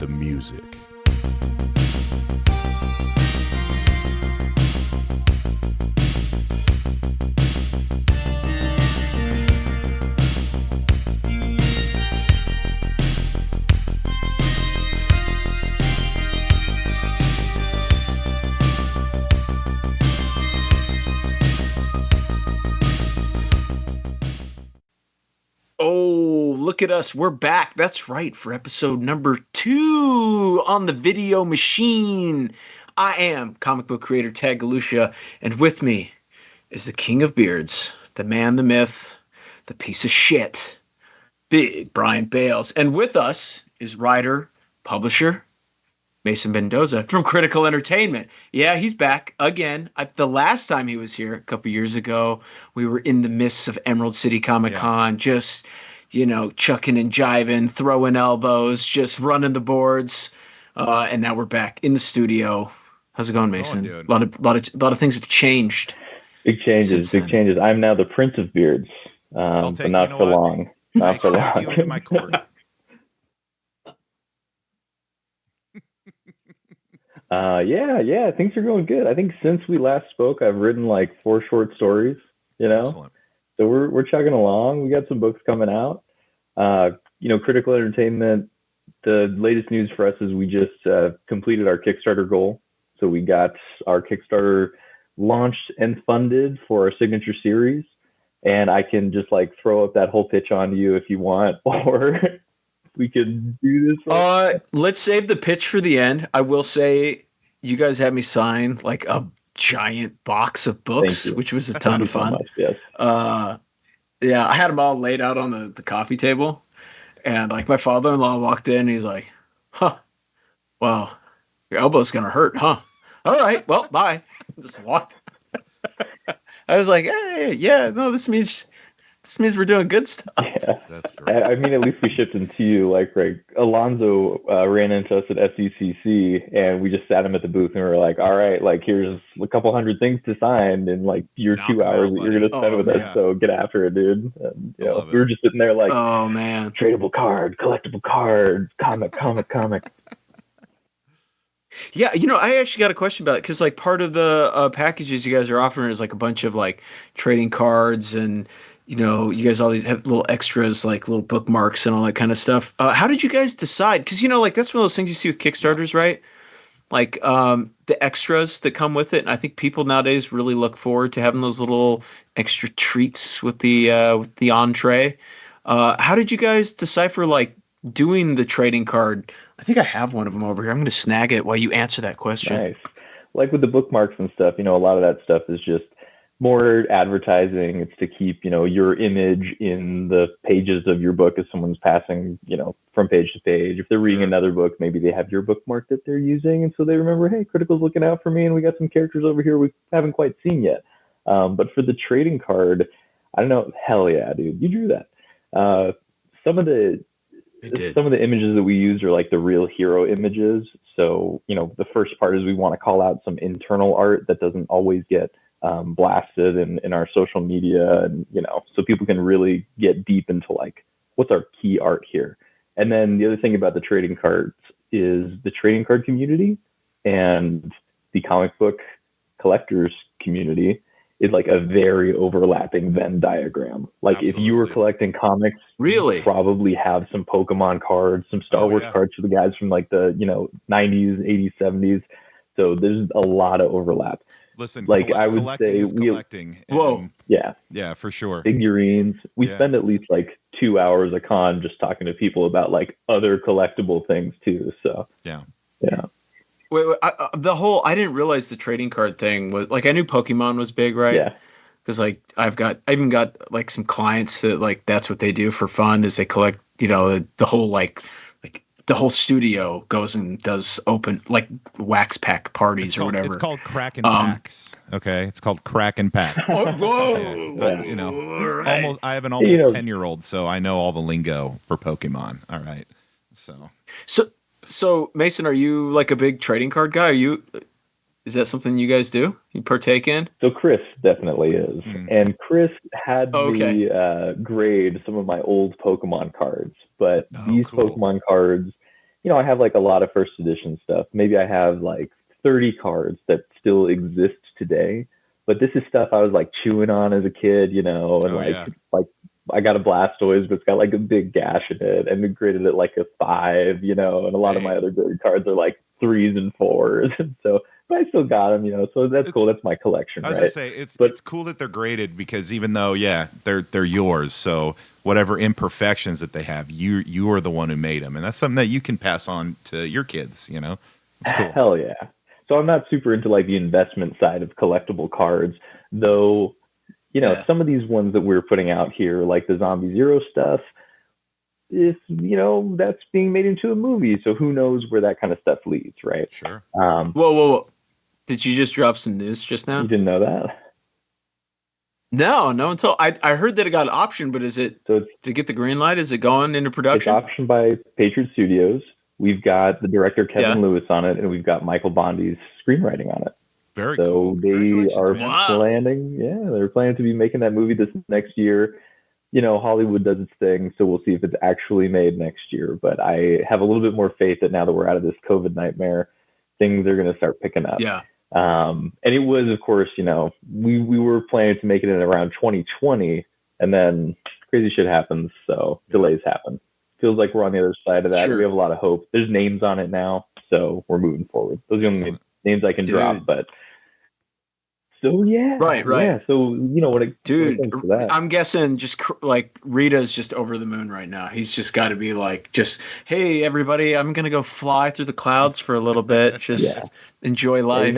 the music. Oh, look at us. We're back. That's right, for episode number 2 on the video machine. I am comic book creator Tag Galusha, and with me is the king of beards, the man, the myth, the piece of shit, Big Brian Bales. And with us is writer, publisher, Mason Mendoza from Critical Entertainment. Yeah, he's back again. The last time he was here, a couple years ago, we were in the midst of Emerald City Comic Con, just, chucking and jiving, throwing elbows, just running the boards. And now we're back in the studio. How's it going, Mason? A lot of things have changed. Big changes. I'm now the Prince of Beards, but not for long. Not for long. You into my court. Yeah, things are going good. I think since we last spoke, I've written like 4 short stories, Excellent. So we're chugging along. We got some books coming out. Critical Entertainment, the latest news for us is we just completed our Kickstarter goal. So we got our Kickstarter launched and funded for our signature series. And I can just like throw up that whole pitch on you if you want, or we could do this. Let's save the pitch for the end. I will say you guys had me sign like a giant box of books, which was a ton of fun. So much, yes. Yeah, I had them all laid out on the coffee table, and like my father-in-law walked in and he's like, well, your elbow's gonna hurt, huh? All right, well, bye. Just walked. I was like, hey, yeah, no, this means we're doing good stuff. Yeah, that's great. I mean, at least we shipped them to you. Like, right, Alonzo ran into us at SECC, and we just sat him at the booth, and we were like, all right, like, here's a couple hundred things to sign in like your 2 hours that you're gonna spend with us. So get after it, dude. And, we were just sitting there like, oh man, tradable card, collectible card, comic. Yeah, I actually got a question about it because like part of the packages you guys are offering is like a bunch of like trading cards and you guys always have little extras like little bookmarks and all that kind of stuff. How did you guys decide? Because like that's one of those things you see with Kickstarters, right? Like the extras that come with it. And I think people nowadays really look forward to having those little extra treats with the entree. How did you guys decipher like doing the trading card? I think I have one of them over here. I'm going to snag it while you answer that question. Nice. Like with the bookmarks and stuff, a lot of that stuff is just more advertising. It's to keep, your image in the pages of your book as someone's passing, from page to page. If they're reading another book, maybe they have your bookmark that they're using. And so they remember, hey, Critical's looking out for me and we got some characters over here we haven't quite seen yet. But for the trading card, I don't know. Hell yeah, dude. You drew that. Some of the images that we used are like the real hero images. So, the first part is we want to call out some internal art that doesn't always get blasted in our social media, and so people can really get deep into like what's our key art here. And then the other thing about the trading cards is the trading card community and the comic book collectors community is like a very overlapping Venn diagram. Like Absolutely. If you were collecting comics, really, probably have some Pokemon cards, some Star Wars cards for the guys from like the 90s, 80s, 70s. So there's a lot of overlap. Listen, like I would say, collecting. Yeah, for sure. Figurines. We spend at least like 2 hours a con just talking to people about like other collectible things too. So yeah. Wait, I didn't realize the trading card thing was like, I knew Pokemon was big, right? Yeah. Because like I even got like some clients that like that's what they do for fun is they collect the whole like the whole studio goes and does open like wax pack parties or whatever. It's called Kraken packs. Okay, it's called Kraken packs. Oh, whoa! Right. I have an almost 10-year-old, so I know all the lingo for Pokemon. All right, so Mason, are you like a big trading card guy? Is that something you guys do? You partake in? So Chris definitely is, and Chris had me grade some of my old Pokemon cards, but these cool Pokemon cards I have like a lot of first edition stuff. Maybe I have like 30 cards that still exist today. But this is stuff I was like chewing on as a kid, and like I got a Blastoise, but it's got like a big gash in it, and it graded it like a 5, and a lot of my other graded cards are like 3s and 4s, and so. But I still got them, so that's cool. That's my collection, I was right? gonna say it's cool that they're graded because even though they're yours, so whatever imperfections that they have, you are the one who made them, and that's something that you can pass on to your kids. It's cool. Hell yeah. So I'm not super into like the investment side of collectible cards, though. Some of these ones that we're putting out here, like the Zombie Zero stuff, is that's being made into a movie. So who knows where that kind of stuff leads, right? Sure. Whoa. Did you just drop some news just now? You didn't know that? No, until I heard that it got optioned, but is it to get the green light? Is it going into production? It's optioned by Patriot Studios. We've got the director Kevin Lewis on it, and we've got Michael Bondi's screenwriting on it. Very cool. They are planning, they're planning to be making that movie this next year. Hollywood does its thing, so we'll see if it's actually made next year. But I have a little bit more faith that now that we're out of this COVID nightmare, things are going to start picking up. Yeah. And it was, of course, we were planning to make it in around 2020, and then crazy shit happens, so delays happen. Feels like we're on the other side of that. Sure. We have a lot of hope. There's names on it now, so we're moving forward. Those are the only names I can drop, but so yeah. Right. Yeah, so I'm guessing just like Rita's just over the moon right now. He's just got to be like, just, hey everybody, I'm gonna go fly through the clouds for a little bit, just enjoy life.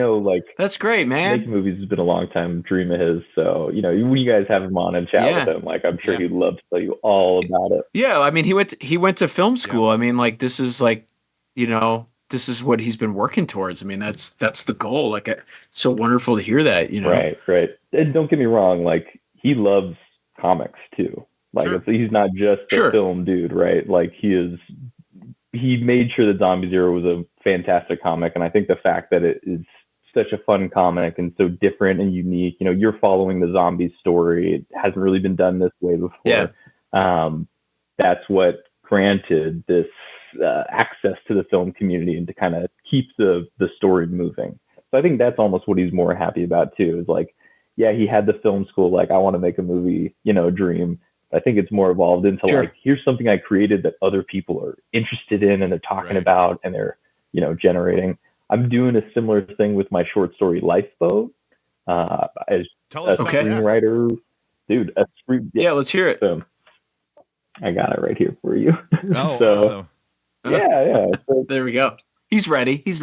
That's great, man. Making movies has been a long time dream of his. So when you guys have him on and chat with him, like I'm sure he'd love to tell you all about it. Yeah, I mean he went to film school. I mean, like this is like, this is what he's been working towards. I mean, that's the goal. Like, it's so wonderful to hear that, Right. And don't get me wrong. Like, he loves comics too. Like, he's not just a film dude, right? Like, he made sure that Zombie Zero was a fantastic comic. And I think the fact that it is such a fun comic and so different and unique, you're following the zombie story. It hasn't really been done this way before. Yeah. That's what granted this access to the film community and to kind of keep the story moving. So I think that's almost what he's more happy about too, is like, he had the film school, like I want to make a movie, dream. I think it's more evolved into like, here's something I created that other people are interested in and they're talking about and they're, generating. I'm doing a similar thing with my short story Lifeboat. As Tell us a screenwriter, dude. Let's hear it. So, I got it right here for you. Oh, awesome. Yeah. So, there we go. He's ready. He's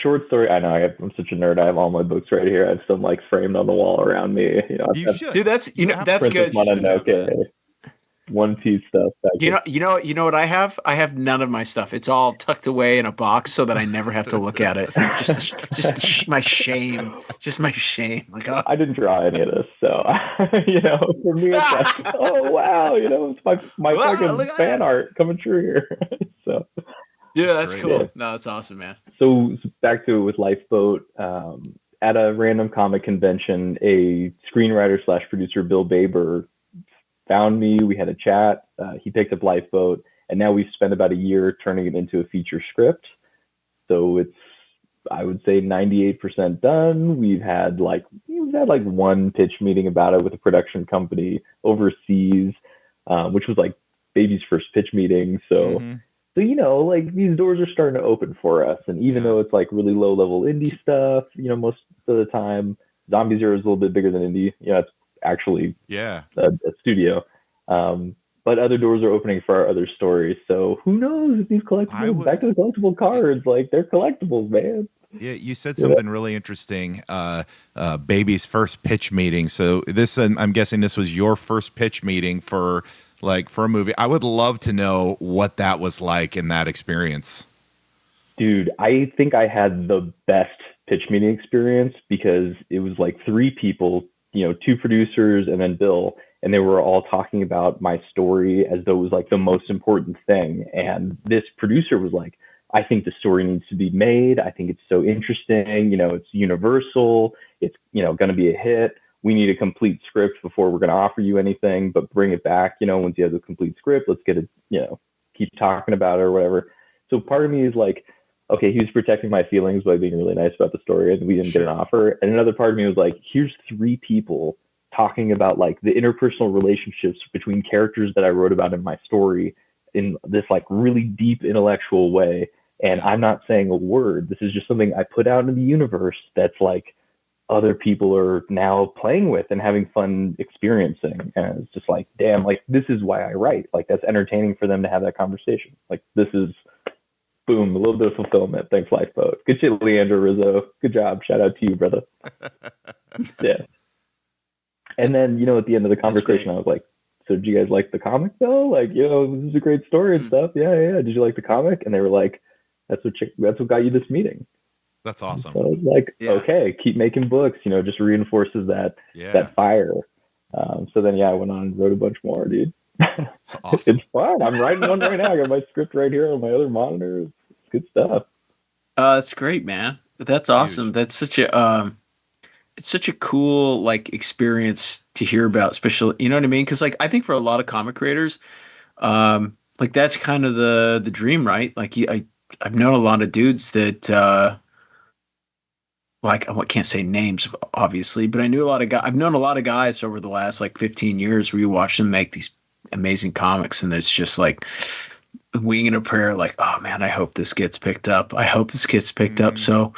short story. I know. I'm such a nerd. I have all my books right here. I have some like framed on the wall around me. You should. Dude, that's good. One Piece stuff. You know what I have? I have none of my stuff. It's all tucked away in a box so that I never have to look at it. Just my shame. Just my shame. Like, I didn't draw any of this, so for me it's like, oh wow, it's my fucking fan art coming true here. So, dude, that's cool. Yeah. No, that's awesome, man. So back to it with Lifeboat. At a random comic convention, a screenwriter / producer, Bill Baber, found me. We had a chat. He picked up Lifeboat, and now we've spent about a year turning it into a feature script. So it's, I would say, 98% done. We've had like one pitch meeting about it with a production company overseas, which was like baby's first pitch meeting. So, so like these doors are starting to open for us. And even though it's like really low level indie stuff, most of the time, Zombie Zero is a little bit bigger than indie. It's actually a studio. But other doors are opening for our other stories. So who knows if these collectibles, back to the collectible cards, like they're collectibles, man. Yeah, you said something really interesting. Baby's first pitch meeting. So this, I'm guessing this was your first pitch meeting for a movie. I would love to know what that was like in that experience. Dude, I think I had the best pitch meeting experience because it was like 3 people, 2 producers and then Bill, and they were all talking about my story as though it was like the most important thing. And this producer was like, I think the story needs to be made. I think it's so interesting. It's universal. It's, going to be a hit. We need a complete script before we're going to offer you anything, but bring it back, once you have the complete script, let's get it, keep talking about it or whatever. So part of me is like, okay, he was protecting my feelings by being really nice about the story, and we didn't get an offer. And another part of me was like, here's 3 people talking about like the interpersonal relationships between characters that I wrote about in my story in this like really deep intellectual way. And I'm not saying a word. This is just something I put out in the universe that's like other people are now playing with and having fun experiencing. And it's just like, damn, like this is why I write. Like that's entertaining for them to have that conversation. Like this is boom, a little bit of fulfillment. Thanks, Lifeboat. Good shit, Leandro Rizzo. Good job. Shout out to you, brother. Yeah. And then, at the end of the conversation, I was like, so did you guys like the comic though? Like, this is a great story and stuff. Yeah, yeah. Did you like the comic? And they were like, that's what got you this meeting. That's awesome. So I was like, okay, keep making books, just reinforces that fire. So then, I went on and wrote a bunch more, dude. It's awesome. It's fun. I'm writing one right now. I got my script right here on my other monitor. It's good stuff. That's great, man. That's awesome. Huge. That's such a it's such a cool like experience to hear about, especially you know what I mean? Because like I think for a lot of comic creators, like that's kind of the dream, right? Like I've known a lot of dudes that like I can't say names obviously, but I knew a lot of guys. I've known a lot of guys over the last like 15 years where you watch them make these amazing comics, and it's just like wing and a prayer, like, oh man, I hope this gets picked up. I hope this gets picked up. So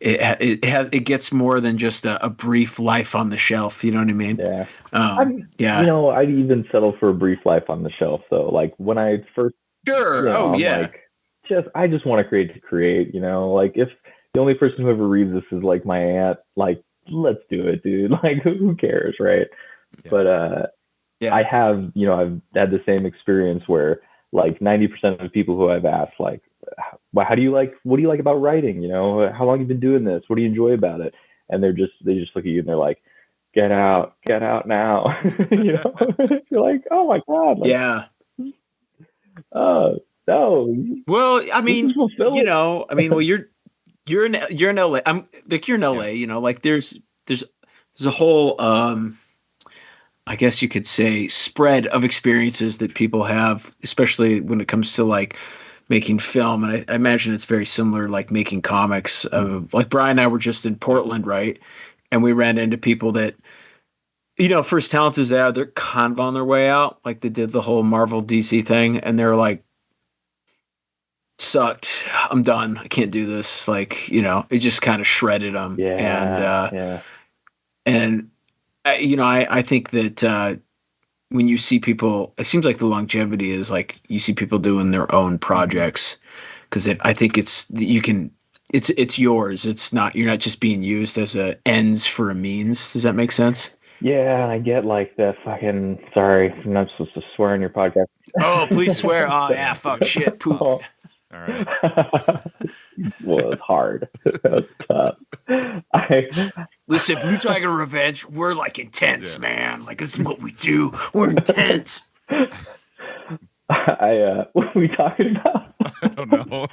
it gets more than just a brief life on the shelf. You know what I mean? Yeah. Yeah. I'd even settle for a brief life on the shelf though. Like when I first, Sure. I'm like, I just want to create to create. Like if the only person who ever reads this is like my aunt, like let's do it, dude. Like who cares, right? Yeah. But I have, I've had the same experience where like 90% of the people who I've asked, like, what do you like about writing? How long have you been doing this? What do you enjoy about it? And they just look at you and they're like, get out now. You're like, oh my God. Like, yeah. Oh, no. Well, I mean, well, you're in LA. I'm like, you're in LA, like there's a whole, I guess you could say, spread of experiences that people have, especially when it comes to like making film. And I imagine it's very similar, like making comics. Like Brian and I were just in Portland, right? And we ran into people that, First Talent is out. They're kind of on their way out. Like they did the whole Marvel DC thing, and they're like, sucked. I'm done. I can't do this. Like, it just kind of shredded them. Yeah. And I think that when you see people, it seems like the longevity is like you see people doing their own projects because I think it's yours. It's not, you're not just being used as a ends for a means. Does that make sense? Yeah, I get like the fucking, sorry, I'm not supposed to swear on your podcast. Oh, please swear. Oh yeah, fuck, shit, poop. All right. Well, it's hard. That's tough. Listen, Blue Tiger Revenge, we're like intense, man. Like this is what we do. We're intense. What are we talking about? I don't know.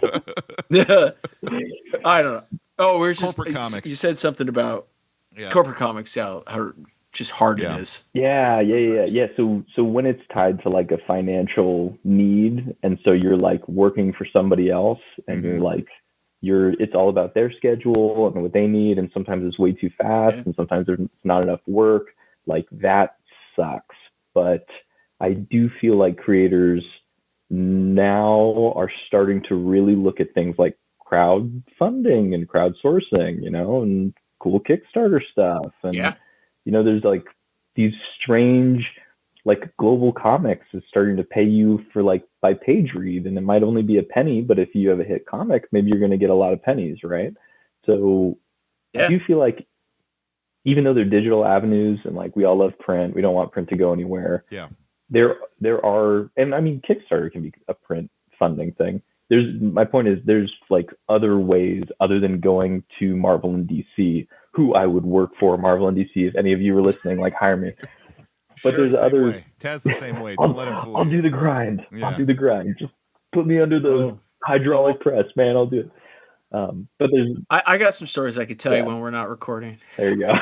I don't know. Oh, we're just corporate comics. You said something about corporate comics. Yeah, how just hard it is. Yeah. So when it's tied to like a financial need, and so you're like working for somebody else, and you're like, it's all about their schedule and what they need, and sometimes it's way too fast, and sometimes there's not enough work. Like that sucks. But I do feel like creators now are starting to really look at things like crowdfunding and crowdsourcing, and cool Kickstarter stuff, and there's like these strange, like Global Comics is starting to pay you for like by page read, and it might only be a penny, but if you have a hit comic, maybe you're going to get a lot of pennies, right? So I do feel like even though they're digital avenues and like we all love print, we don't want print to go anywhere. Yeah. There are, and I mean, Kickstarter can be a print funding thing. My point is there's like other ways other than going to Marvel and DC, who I would work for Marvel and DC. If any of you are listening, like hire me. But there's others. Taz the same way. Don't let him fool you. I'll do the grind. Yeah. I'll do the grind. Just put me under the hydraulic press, man. I'll do it. But there's. I got some stories I could tell you when we're not recording. There you go.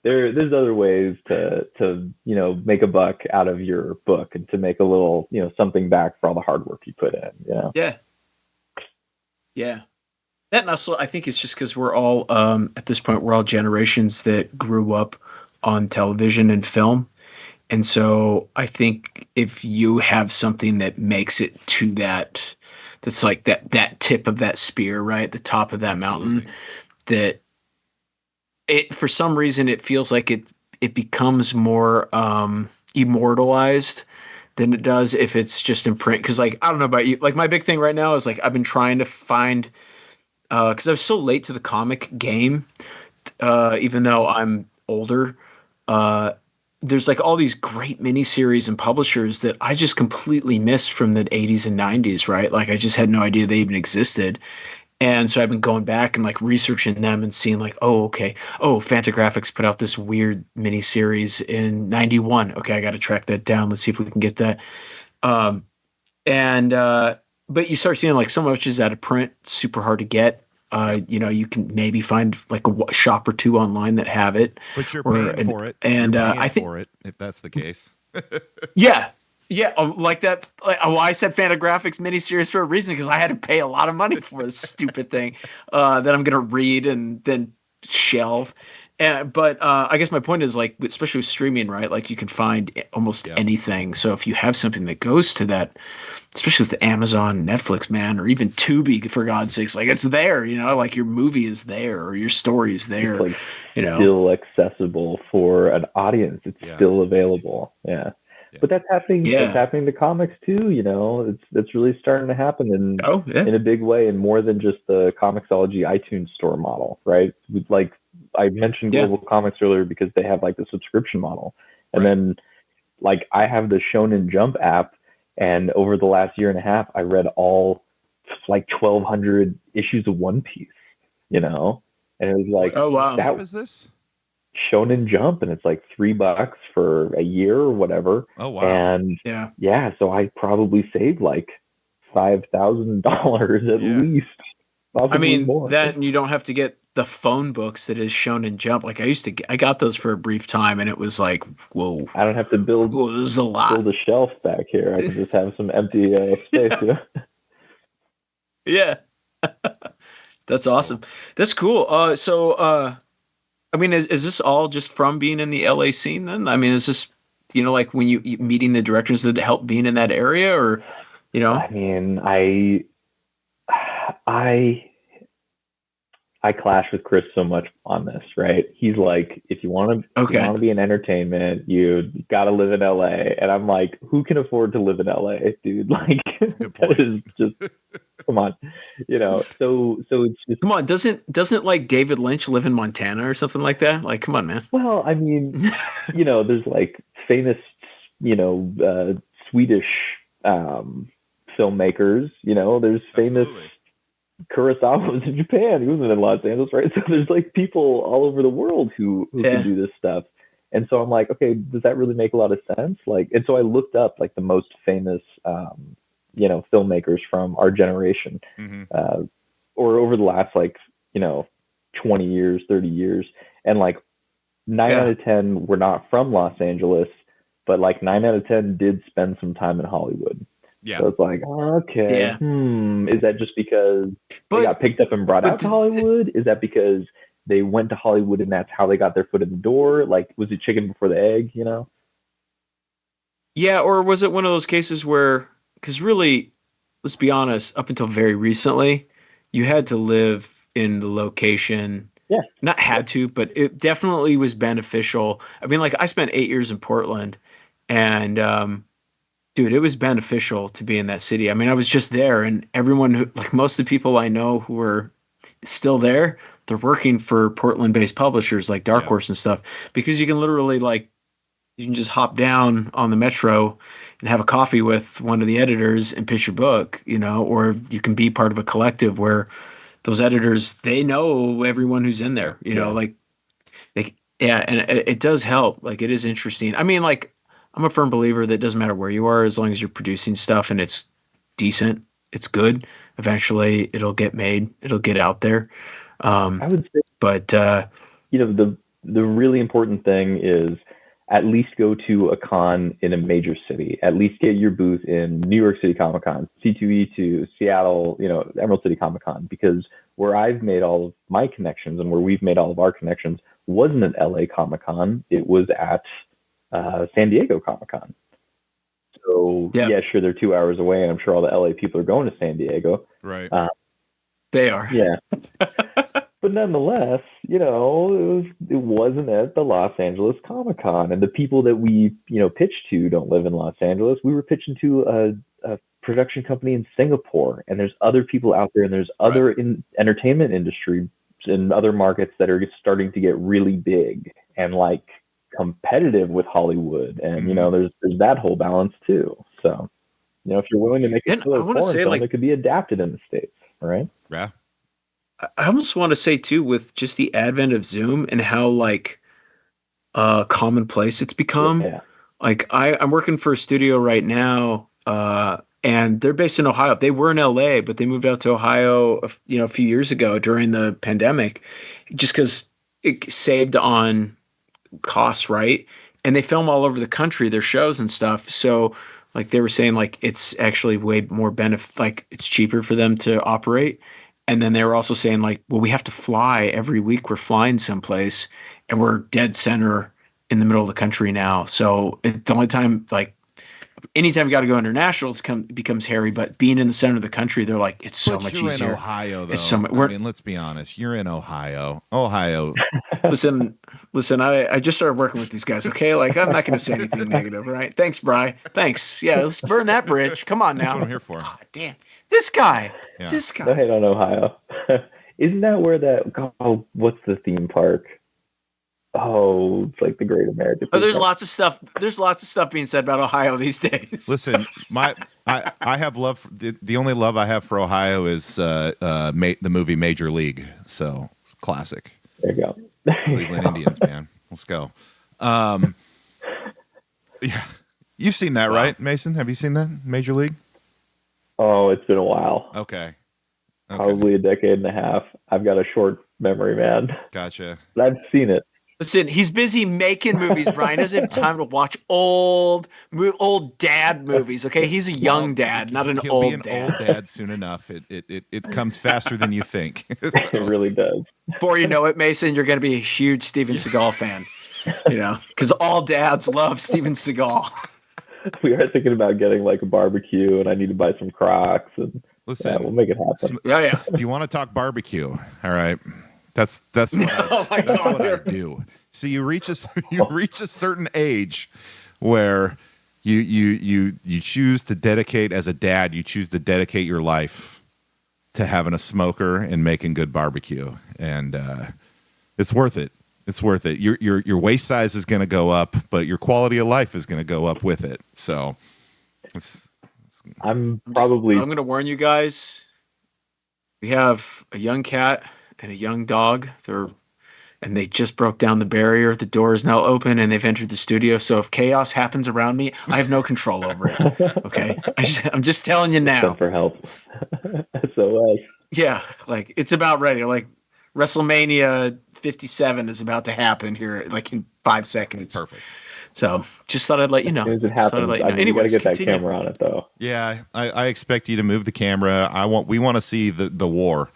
there's other ways to make a buck out of your book and to make a little something back for all the hard work you put in. Yeah. Yeah. That and also, I think it's just because we're all at this point we're all generations that grew up on television and film, and so I think if you have something that makes it to that's like that tip of that spear, right, the top of that mountain, Absolutely. that it for some reason it feels like it becomes more immortalized than it does if it's just in print. Because like I don't know about you, like my big thing right now is like I've been trying to find because I was so late to the comic game, even though I'm older. Uh, there's like all these great miniseries and publishers that I just completely missed from the 80s and 90s, right? Like I just had no idea they even existed. And so I've been going back and like researching them and seeing like, oh, okay. Oh, Fantagraphics put out this weird miniseries in 91. Okay, I got to track that down. Let's see if we can get that. Um, and but you start seeing like so much is out of print, super hard to get. Yep. You can maybe find like a shop or two online that have it, But you're or paying for it. You're and paying I think for it if that's the case. yeah, yeah, like that. Like, well, I said Fantagraphics miniseries for a reason because I had to pay a lot of money for this stupid thing that I'm gonna read and then shelve. But I guess my point is like, especially with streaming, right? Like you can find almost Yeah. anything. So if you have something that goes to that, especially with the Amazon, Netflix, man, or even Tubi, for God's sakes, like it's there. Like your movie is there or your story is It's there. like You know. still accessible for an audience. It's Yeah. still available. Yeah. Yeah. But that's happening. It's Yeah. happening to comics too. It's really starting to happen Oh yeah. in a big way, and more than just the Comixology iTunes store model, right? Like I mentioned Yeah. Global Comics earlier because they have like the subscription model, and Right. then like I have the Shonen Jump app, and over the last year and a half, I read all like 1,200 issues of One Piece. And it was like Oh What wow. that app is this? Shonen Jump, and it's like $3 for a year or whatever. Oh wow. And Yeah. yeah, so I probably saved like $5,000 at Yeah. least, I possibly mean, more. that and you don't have to get the phone books that is shown in Jump. Like I got those for a brief time, and it was like, whoa, I don't have to build whoa, this is a lot. build a shelf back here. I can just have some empty space. Yeah, yeah, that's awesome. Cool. That's cool. I mean, is this all just from being in the LA scene? Then, I mean, is this like when you meeting the directors that help being in that area, or you know? I mean, I I clash with Chris so much on this, right? He's like, if you want Okay, to be in entertainment, you got to live in LA, and I'm like, who can afford to live in LA, dude? Like, That's a good that point. is just come on, So it's just come on. Doesn't like David Lynch live in Montana or something like that? Like, come on, man. well, I mean, there's like famous, Swedish filmmakers. There's famous Absolutely. Kurosawa was in Japan. He wasn't in Los Angeles, right? So there's like people all over the world who can Yeah, do this stuff. And so I'm like, okay, does that really make a lot of sense? Like, and so I looked up like the most famous, filmmakers from our generation, Mm-hmm. uh, or over the last 20 years, 30 years, and like nine out yeah. of 10 were not from Los Angeles, but like 9 out of 10 did spend some time in Hollywood. Yeah. So it's like, okay, Yeah. is that just because they But got picked up and brought but out to Hollywood? Is that because they went to Hollywood and that's how they got their foot in the door? Like, was it chicken before the egg? yeah, or was it one of those cases where, because really, let's be honest, up until very recently, you had to live in the location. Yeah. Not Yep. had to, but it definitely was beneficial. I mean, like I spent 8 years in Portland, and dude, it was beneficial to be in that city. I mean, I was just there, and everyone who, like most of the people I know who are still there, they're working for Portland-based publishers like Dark Yeah. Horse and stuff, because you can literally like you can just hop down on the metro and have a coffee with one of the editors and pitch your book, or you can be part of a collective where those editors, they know everyone who's in Yeah. there, Yeah. like yeah, and it does help. Like it is interesting. I mean, like I'm a firm believer that it doesn't matter where you are, as long as you're producing stuff and it's decent, it's good. Eventually, it'll get made, it'll get out there. Um, I would say, but the the really important thing is at least go to a con in a major city. At least get your booth in New York City Comic Con, C2E2, Seattle, Emerald City Comic Con, because where I've made all of my connections and where we've made all of our connections wasn't at LA Comic Con. It was at San Diego Comic Con. So Yep. yeah, sure, they're 2 hours away, and I'm sure all the LA people are going to San Diego. Right. They are. Yeah. But nonetheless, it wasn't at the Los Angeles Comic Con, and the people that we, pitched to don't live in Los Angeles. We were pitching to a production company in Singapore, and there's other people out there, and there's other in entertainment industry in other markets that are starting to get really big and like competitive with Hollywood, and there's that whole balance too. So, if you're willing to make a killer foreign film, it could be adapted in the States, right? Yeah. I almost want to say too, with just the advent of Zoom and how like commonplace it's become. Yeah. Like I'm working for a studio right now, and they're based in Ohio. They were in LA, but they moved out to Ohio, a few years ago during the pandemic, just because it saved on costs, right? And they film all over the country, their shows and stuff. So like they were saying, like it's actually way more like it's cheaper for them to operate. And then they were also saying like, well, we have to fly every week. We're flying someplace, and we're dead center in the middle of the country now. So the only time, like, anytime you got to go international, it becomes hairy. But being in the center of the country, they're like, it's so much easier. You're in Ohio, though. It's so I mean, let's be honest. You're in Ohio. Ohio. Listen. I just started working with these guys. Okay, like I'm not going to say anything negative, right? Thanks, Bri. Thanks. Yeah, let's burn that bridge. Come on now. That's what I'm here for. God damn, this guy. Yeah. This guy. No hate on Ohio. Isn't that where what's the theme park? Oh, it's like the Great American. Oh, there's lots of stuff. There's lots of stuff being said about Ohio these days. Listen, I have love. The only love I have for Ohio is the movie Major League. So classic. There you go. Cleveland Indians, man. Let's go. Yeah, you've seen that, right, Mason? Have you seen that Major League? Oh, it's been a while. Okay. Probably a decade and a half. I've got a short memory, man. Gotcha. But I've seen it. Listen, he's busy making movies, Brian. Doesn't have time to watch old dad movies. Okay, he's a young dad, not an He'll old be an dad. old dad soon enough. It comes faster than you think. So. It really does. Before you know it, Mason, you're going to be a huge Steven Seagal fan. Because all dads love Steven Seagal. We are thinking about getting like a barbecue, and I need to buy some Crocs, and we'll make it happen. Yeah. If you want to talk barbecue, all right. That's what I do. So you reach a certain age where you choose to dedicate, as a dad, you choose to dedicate your life to having a smoker and making good barbecue, and it's worth it. It's worth it. Your waist size is going to go up, but your quality of life is going to go up with it. So I'm going to warn you guys. We have a young cat and a young dog. And they just broke down the barrier. The door is now open, and they've entered the studio. So if chaos happens around me, I have no control over it. Okay, I'm just telling you now. Send for help. SOS. Yeah, like it's about ready. Like WrestleMania 57 is about to happen here, like in 5 seconds. Perfect. So just thought I'd let you know. As soon as it happens, Anyways, you got to get continue. that camera on it, though. Yeah, I expect you to move the camera. We want to see the war.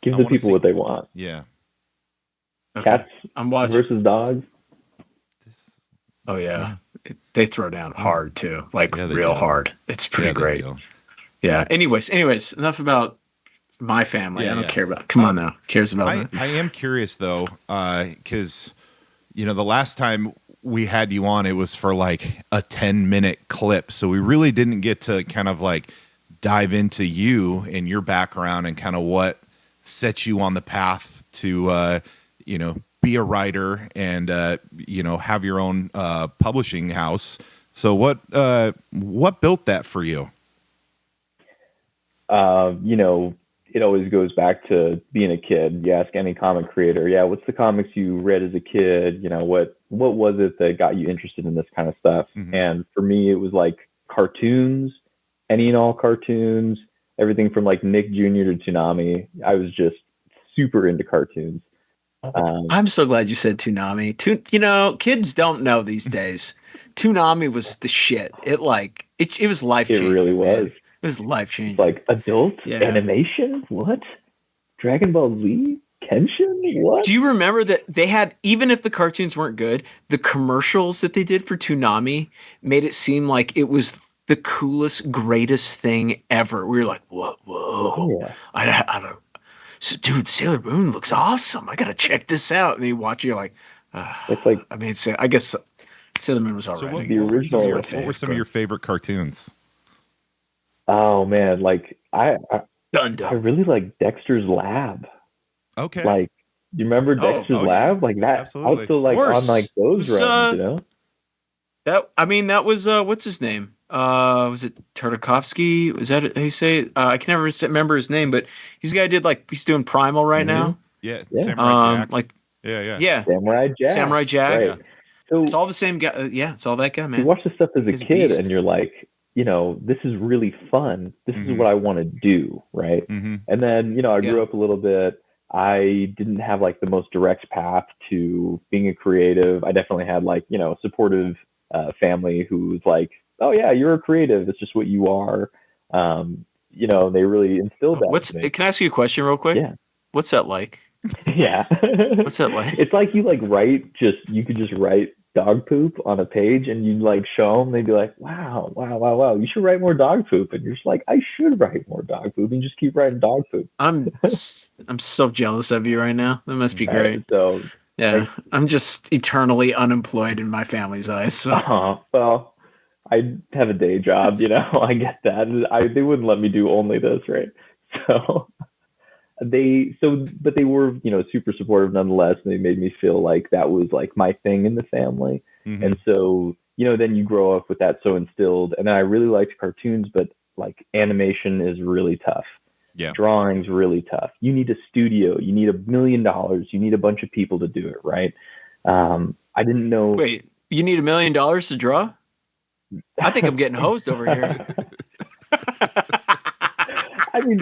Give the people what they want. Yeah. Okay. Cats I'm watching versus dogs. Oh yeah, they throw down hard too, like real hard. It's pretty great. Yeah. Anyways, enough about my family. I don't care about. Come on now, cares about me. I am curious though, because the last time we had you on, it was for like a 10-minute clip, so we really didn't get to kind of like dive into you and your background and kind of what set you on the path to be a writer and have your own publishing house. So what built that for you? It always goes back to being a kid. You ask any comic creator, what's the comics you read as a kid? What was it that got you interested in this kind of stuff? Mm-hmm. And for me, it was like cartoons, any and all cartoons, everything from like Nick Jr. to Toonami. I was just super into cartoons. Um, I'm so glad you said Toonami. You know, kids don't know these days. Toonami was the shit. It was life it really changing, man. was. It was life It's changing. like adult Yeah. animation. What? Dragon Ball Z? Kenshin? What? Do you remember that they had, even if the cartoons weren't good, the commercials that they did for Toonami made it seem like it was the coolest, greatest thing ever. We were like, whoa, Oh whoa. yeah. I don't. So, dude, Sailor Moon looks awesome. I gotta check this out. And you watch, it, you're like, It's like I mean, I guess Sailor Moon was So alright. the It's my original. what were fave, some of your but favorite cartoons? Oh man, like I Gundam. really like Dexter's Lab. Okay. Like, you remember Oh, Dexter's Oh yeah. Lab? Like that, I was Absolutely. still of like on like course. It those was runs, you know? that was what's his name? Was it Tartakovsky? Was that how you say it? I can never remember his name, but he's the guy who did he's doing Primal right Hmm. now. Yeah, Yeah, Samurai Jack. Like Yeah, yeah. yeah, Samurai Jack, Samurai Jack. right? Yeah. It's So all the same guy. Yeah, it's all that guy, you man. watch this stuff as a He's a kid, and beast. you're like, this is really fun. This is Mhm. what I want to do, right? Mhm. And then, I grew Yeah. up a little bit. I didn't have like the most direct path to being a creative. I definitely had like, supportive family who's like, oh yeah, you're a creative. It's just what you are. They really instilled that What's? in me. Can I ask you a question real quick? Yeah. What's that like? Yeah. What's that like? It's like you could just write dog poop on a page and you like show them, they'd be like, wow, wow, wow, wow, you should write more dog poop. And you're just like, I should write more dog poop and just keep writing dog poop. I'm so jealous of you right now. That must be Right. great. So, Yeah, like, I'm just eternally unemployed in my family's eyes. So well, I have a day job, I get that. They wouldn't let me do only this, right? So, but they were super supportive nonetheless, and they made me feel like that was like my thing in the family. And Mhm. so then you grow up with that so instilled. And then I really liked cartoons, but like animation is really tough. Yeah. Drawing's really tough. You need a studio, you need $1 million, you need a bunch of people to do it, right? I didn't know. wait, you need $1 million to draw? I think I'm getting hosed over here. I mean,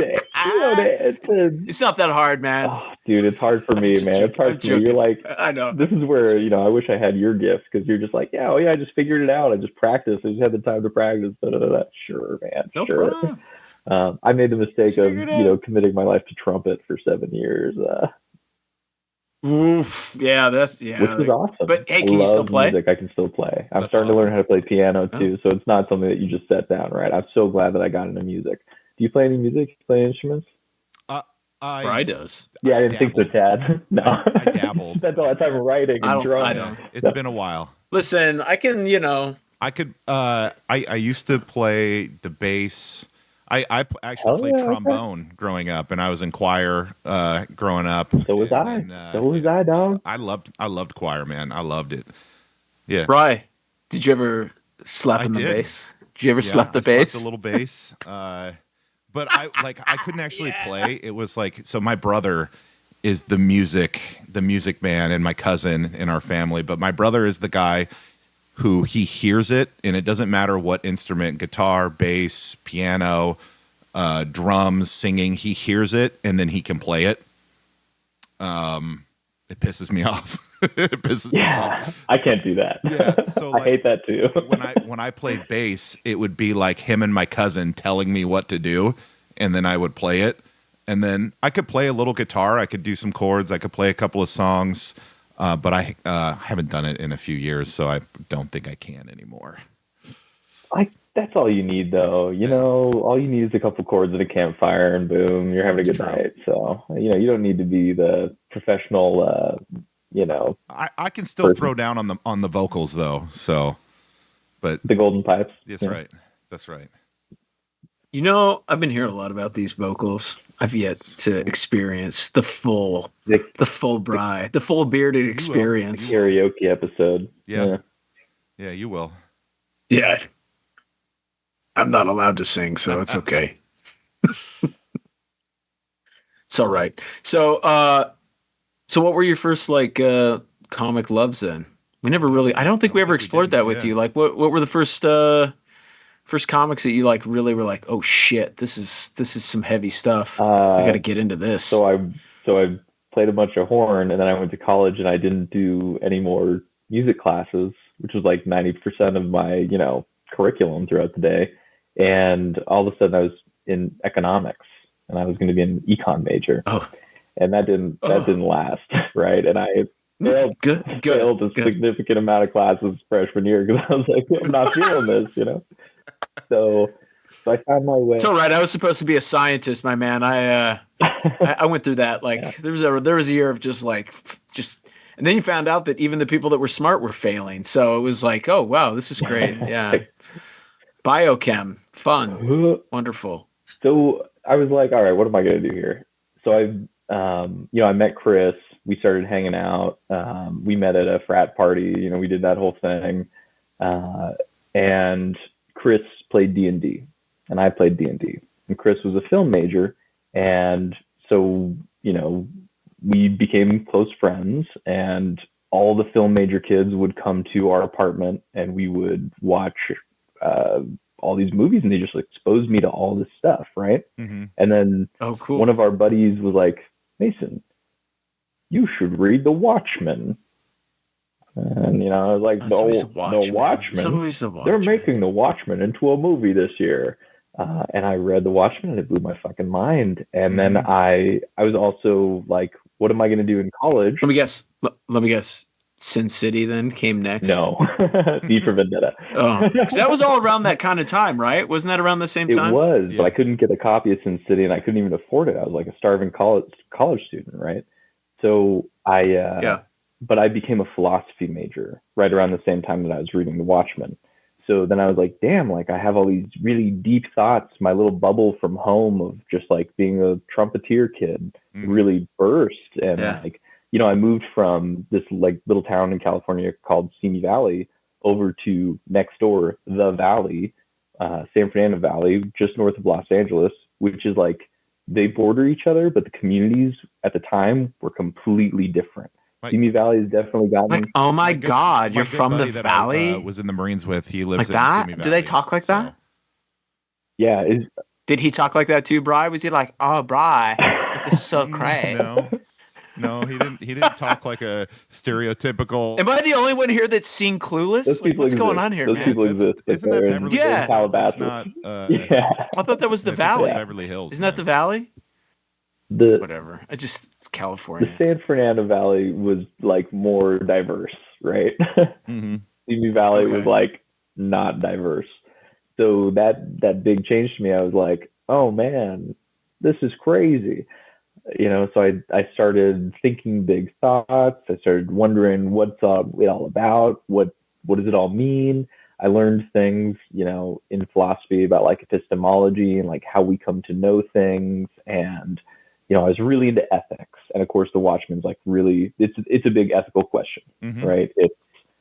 It's not that hard, man. oh, dude, it's hard for I'm me, just man. It's joking. I'm hard for me. You're joking. like, I know. this is where I wish I had your gifts, because you're just like, yeah, oh yeah, I just figured it out. I just practiced. I just had the time to practice. Da, da, da, da. Sure, man, No sure. problem. I made the mistake of Figure it out. committing my life to trumpet for 7 years, Oof. Yeah, which was awesome. But hey, I can you still love play? music. I can still play. I'm That's starting to learn awesome. how to play piano Oh, too, so it's not something that you just set down, right? I'm so glad that I got into music. Do you play any music? You play instruments? Uh, Bry I does. Yeah, I I didn't think so, dabbled. Chad. No, I dabbled. spent all that time writing I and don't. I drawing. Yeah, don't. it's No. been a while. Listen, I can. I could. I used to play the bass. Actually Oh played yeah, okay. trombone growing up, and I was in choir growing up. So was And I. then, So was I, dog. I loved choir, man. I loved it. Yeah, Bry, did you ever slap I in the did. bass? Did you ever Yeah, slap I the slept a bass? little bass. But I couldn't actually play. It was like, so my brother is the music man, and my cousin in our family. But my brother is the guy who he hears it, and it doesn't matter what instrument, guitar, bass, piano, drums, singing, he hears it and then he can play it. It pisses me off. It pisses me Yeah, off. I can't do that. Yeah, so I like hate that too. when I played bass, it would be like him and my cousin telling me what to do, and then I would play it. And then I could play a little guitar. I could do some chords. I could play a couple of songs, but I haven't done it in a few years, so I don't think I can anymore. That's all you need, though. All you need is a couple chords at a campfire, and boom, you're having a good True. night. So, you don't need to be the professional, I can still person. throw down on the vocals though. So, but The golden pipes. that's Yeah. right. That's right. I've been hearing a lot about these vocals. I've yet to experience The, the full Bry, the full bearded will. experience. karaoke episode. Yeah. Yeah, you will. Yeah, I'm not allowed to sing, so it's okay. It's all right. So what were your first comic loves then? We never really. I don't think we ever explored that with Yeah. you. Like, what were the first comics that you like really were like, oh shit, this is some heavy stuff. I got to get into this. So I played a bunch of horn, and then I went to college and I didn't do any more music classes, which was like 90% of my, curriculum throughout the day. And all of a sudden I was in economics and I was going to be an econ major. Oh. And that didn't last, right? And I failed a significant amount of classes freshman year because I was like, I'm not feeling this, So I found my way. It's all right. I was supposed to be a scientist, my man. I went through that. Like, yeah. there was a year of just, and then you found out that even the people that were smart were failing. So it was like, oh wow, this is great. Yeah, biochem, fun, wonderful. So I was like, all right, what am I gonna do here? So I met Chris. We started hanging out. We met at a frat party. We did that whole thing. And Chris played D&D, and I played D&D. And Chris was a film major, and so we became close friends. And all the film major kids would come to our apartment, and we would watch all these movies, and they just exposed me to all this stuff, right? Mm-hmm. And then cool. One of our buddies was like, Mason, you should read The Watchmen. And I was like, The Watchmen. They're making The Watchmen into a movie this year. And I read The Watchmen, and it blew my fucking mind. And then I was also like, what am I going to do in college? Let me guess. Sin City then came next. No, V for Vendetta. Because that was all around that kind of time, right? Wasn't that around the same time? It was, but I couldn't get a copy of Sin City, and I couldn't even afford it. I was like a starving college student, right? So but I became a philosophy major right around the same time that I was reading The Watchmen. So then I was like, damn, like I have all these really deep thoughts. My little bubble from home of just like being a trumpeter kid really burst, and I moved from this like little town in California called Simi Valley over to next door, the Valley, San Fernando Valley, just north of Los Angeles, which is like they border each other, but the communities at the time were completely different. Simi Valley has definitely gotten like, oh my God, you're from the Valley? I was in the Marines with. He lives like that? Simi Valley. Do they talk like that? Yeah. Did he talk like that too, Bri? Was he like, oh, Bri, this is so great? No, he didn't talk like a stereotypical. Am I the only one here that's seen Clueless? Like, what's going on here, man? People exist. Isn't that Beverly Hills? Yeah. Calabasas. Not, I thought that was the Valley. Beverly Hills. Isn't that the Valley? Whatever. It's California. The San Fernando Valley was like more diverse, right? Mm-hmm. Simi Valley was like not diverse. So that big change to me. I was like, oh man, this is crazy. So I started thinking big thoughts. I started wondering what's it all about? What does it all mean? I learned things, in philosophy about like epistemology and like how we come to know things. And, I was really into ethics. And of course, The Watchmen's like really, it's a big ethical question, right? It's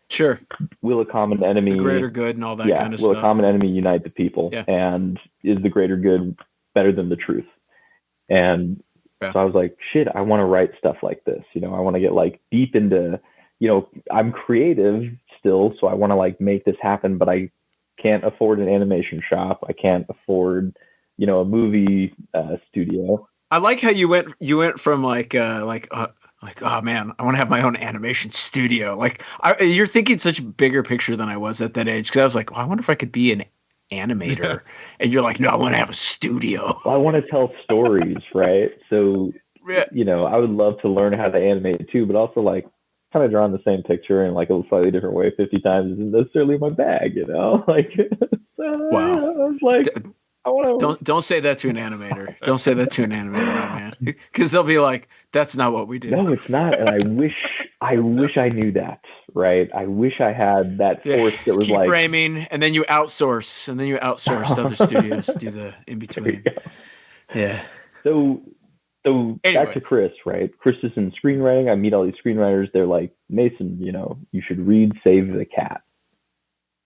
sure. Will a common enemy, the greater good and all that kind of stuff. Will a common enemy unite the people? Yeah. And is the greater good better than the truth? And so I was like, shit, I want to write stuff like this. I want to get like deep into, I'm creative still. So I want to like make this happen, but I can't afford an animation shop. I can't afford, a movie studio. I like how you went from like, oh man, I want to have my own animation studio. Like you're thinking such a bigger picture than I was at that age. Cause I was like, I wonder if I could be an animator. And you're like, no, I want to have a studio. Well, I want to tell stories, right? So, I would love to learn how to animate too, but also like kind of drawing the same picture in like a slightly different way 50 times isn't necessarily my bag, like, so wow. I was like, don't say that to an animator. Don't say that to an animator, my man. Because they'll be like, that's not what we do. No, it's not. And I wish I knew that, right? I wish I had that force that was keep like framing, and then you outsource, other studios to do the in between. Yeah. So back to Chris, right? Chris is in screenwriting. I meet all these screenwriters. They're like, Mason, you should read Save the Cat.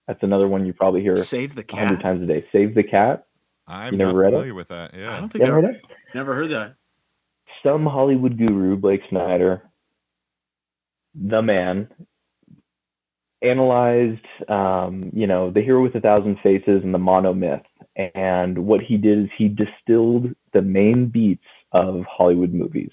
That's another one you probably hear Save the Cat 100 times a day. Save the Cat. I'm not familiar with that. Yeah. I don't think I've never heard that. Some Hollywood guru, Blake Snyder, the man, analyzed, The Hero with a Thousand Faces and the monomyth. And what he did is he distilled the main beats of Hollywood movies.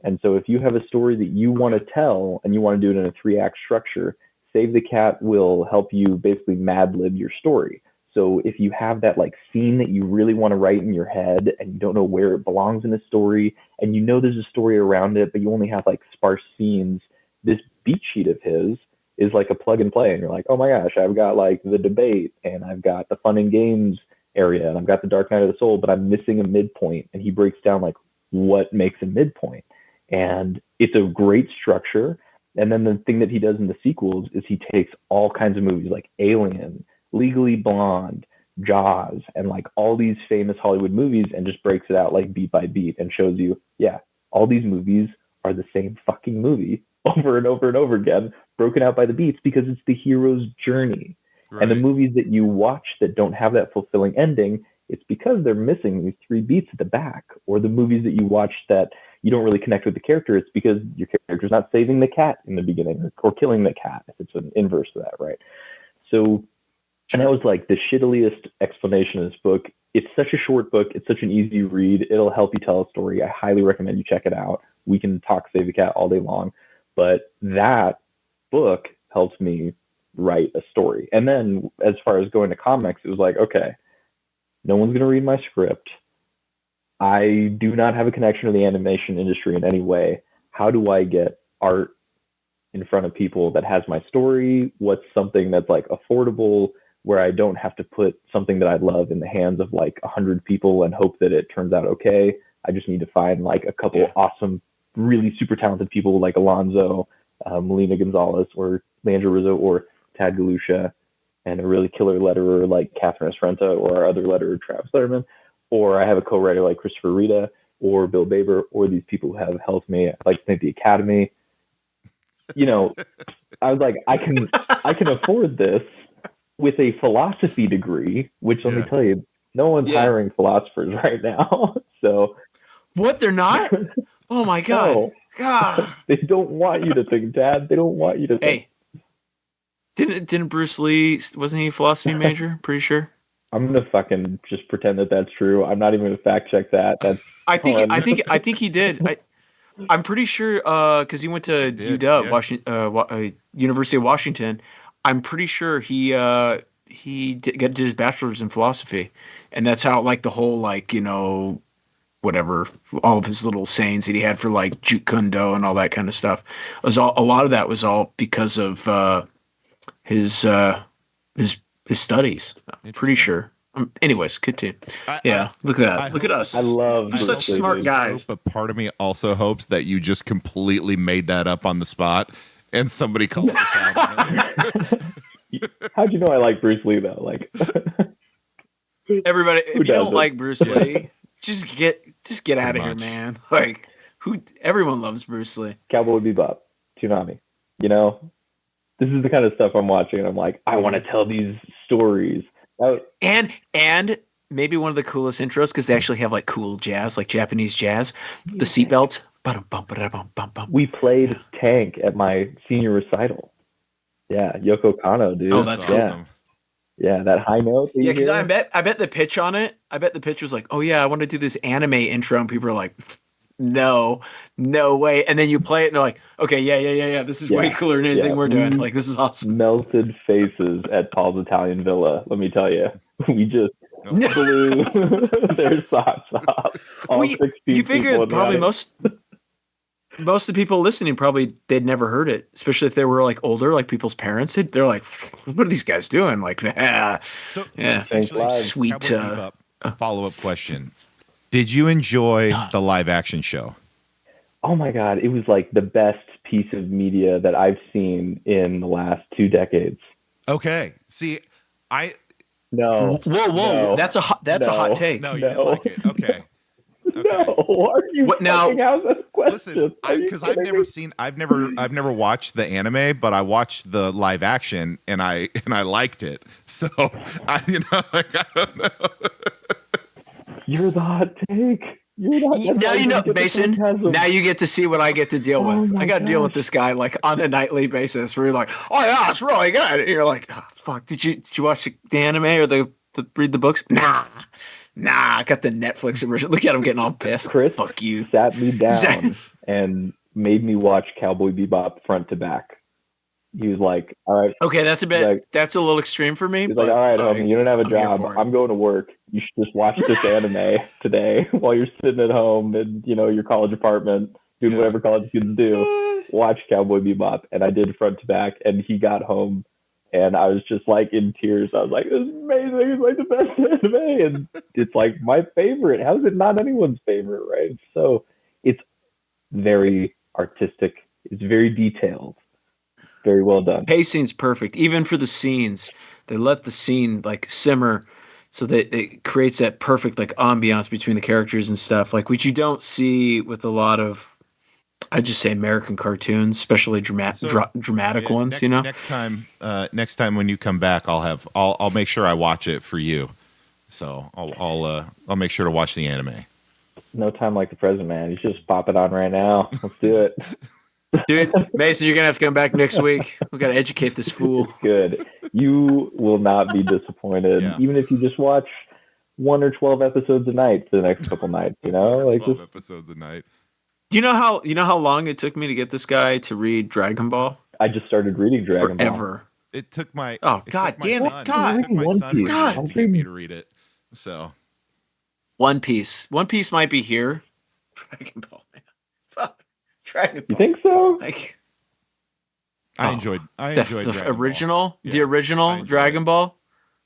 And so if you have a story that you want to tell and you want to do it in a 3-act structure, Save the Cat will help you basically mad lib your story. So if you have that like scene that you really want to write in your head and you don't know where it belongs in the story, and you know there's a story around it, but you only have like sparse scenes, this beat sheet of his is like a plug and play. And you're like, oh my gosh, I've got like the debate and I've got the fun and games area and I've got the Dark Night of the Soul, but I'm missing a midpoint. And he breaks down like what makes a midpoint. And it's a great structure. And then the thing that he does in the sequels is he takes all kinds of movies like Alien, Legally Blonde, Jaws, and like all these famous Hollywood movies and just breaks it out like beat by beat and shows you, yeah, all these movies are the same fucking movie over and over and over again, broken out by the beats because it's the hero's journey. Right. And the movies that you watch that don't have that fulfilling ending, it's because they're missing these 3 beats at the back. Or the movies that you watch that you don't really connect with the character, it's because your character's not saving the cat in the beginning or killing the cat, if it's an inverse to that, right? So, and that was like the shittiliest explanation of this book. It's such a short book. It's such an easy read. It'll help you tell a story. I highly recommend you check it out. We can talk Save the Cat all day long, but that book helped me write a story. And then as far as going to comics, it was like, okay, no one's going to read my script. I do not have a connection to the animation industry in any way. How do I get art in front of people that has my story? What's something that's like affordable where I don't have to put something that I love in the hands of like 100 people and hope that it turns out okay? I just need to find like a couple awesome, really super talented people like Alonzo, Melina Gonzalez, or Leandro Rizzo, or Tad Galusha, and a really killer letterer like Catherine Esfrenta, or our other letterer, Travis Letterman, or I have a co-writer like Christopher Rita, or Bill Baber, or these people who have helped me. I'd like to thank the Academy. You know, I was like, I can afford this with a philosophy degree, which let me tell you, no one's hiring philosophers right now. So what? They're not? Oh my God. No. God. They don't want you to think, Dad. They don't want you to think. Hey, didn't Bruce Lee, wasn't he a philosophy major? Pretty sure. I'm gonna fucking just pretend that that's true. I'm not even gonna fact check that. That's I think he did. I'm pretty sure because he went to UW, Washington, University of Washington. I'm pretty sure he did his bachelor's in philosophy, and that's how like the whole like whatever, all of his little sayings that he had for like Jeet Kune Do and all that kind of stuff. A lot of that was all because of his studies. I'm pretty sure. Anyways, continue. Look at that. Look at us. I love We're such smart guys. But part of me also hopes that you just completely made that up on the spot and somebody calls us out. How'd you know I like Bruce Lee though? Like everybody, if you don't like Bruce Lee, just get out of here, man. Like everyone loves Bruce Lee. Cowboy Bebop, Toonami. You know, this is the kind of stuff I'm watching, and I'm like, I want to tell these stories. And maybe one of the coolest intros because they actually have like cool jazz, like Japanese jazz. The seatbelts. We played Tank at my senior recital. Yeah, Yoko Kanno, dude. Oh, that's awesome. Yeah, that high note. Yeah, because I bet the pitch on it. I bet the pitch was like, oh yeah, I want to do this anime intro, and people are like, no way. And then you play it, and they're like, okay, yeah. This is way cooler than anything we're doing. Like, this is awesome. Melted faces at Paul's Italian Villa. Let me tell you, we just blew their socks off. All 16 you figure people probably most of the people listening they'd never heard it, especially if they were like older, like people's parents. They're like, what are these guys doing? Like, So actually, sweet follow-up question. Did you enjoy the live action show? Oh my God. It was like the best piece of media that I've seen in the last 2 decades. Okay. See, No. Whoa. No, that's a hot take. No, you didn't like it. Okay. No. Are you fucking out of question? Listen, because I've never watched the anime, but I watched the live action and I liked it. So I don't know. You're the hot take. Now Mason. Now you get to see what I get to deal with. I got to deal with this guy like on a nightly basis. Where you're like, oh yeah, it's really good. And you're like, oh, fuck. Did you watch the anime or read the books? Nah. I got the Netflix version. Look at him getting all pissed. Chris, fuck you. Sat me down and made me watch Cowboy Bebop front to back. He was like, "All right." Okay, Like, that's a little extreme for me, he's like, "All but right, homie, you don't have a I'm here job. for it. I'm going to work. You should just watch this anime today while you're sitting at home in your college apartment doing whatever college kids do. Watch Cowboy Bebop." And I did front to back, and he got home, and I was just like in tears. I was like, "This is amazing! It's like the best anime," and it's like my favorite. How is it not anyone's favorite, right? So it's very artistic. It's very detailed. Very well done. Pacing's perfect, even for the scenes. They let the scene like simmer, so that it creates that perfect like ambiance between the characters and stuff, like which you don't see with a lot of, I just say American cartoons, especially So dramatic yeah, ones. You know. next time when you come back, I'll make sure I watch it for you. So I'll make sure to watch the anime. No time like the present, man. You should just pop it on right now. Let's do it. Dude, Mason, you're gonna have to come back next week. We gotta educate this fool. It's good. You will not be disappointed, Yeah. even if you just watch 1 or 12 episodes a night for the next couple nights. Like 12 just episodes a night. You know how long it took me to get this guy to read Dragon Ball? I just started reading Dragon Ball. Forever. It took my Oh it God took my damn it! son. God, It took my One son Piece. reading God. it to get me to read it. So One Piece. One Piece might be here. Dragon Ball, man. Fuck. Dragon Ball. You think so? Like I Oh, enjoyed the Dragon Ball. original, Yeah, the I original enjoyed Dragon it. Ball.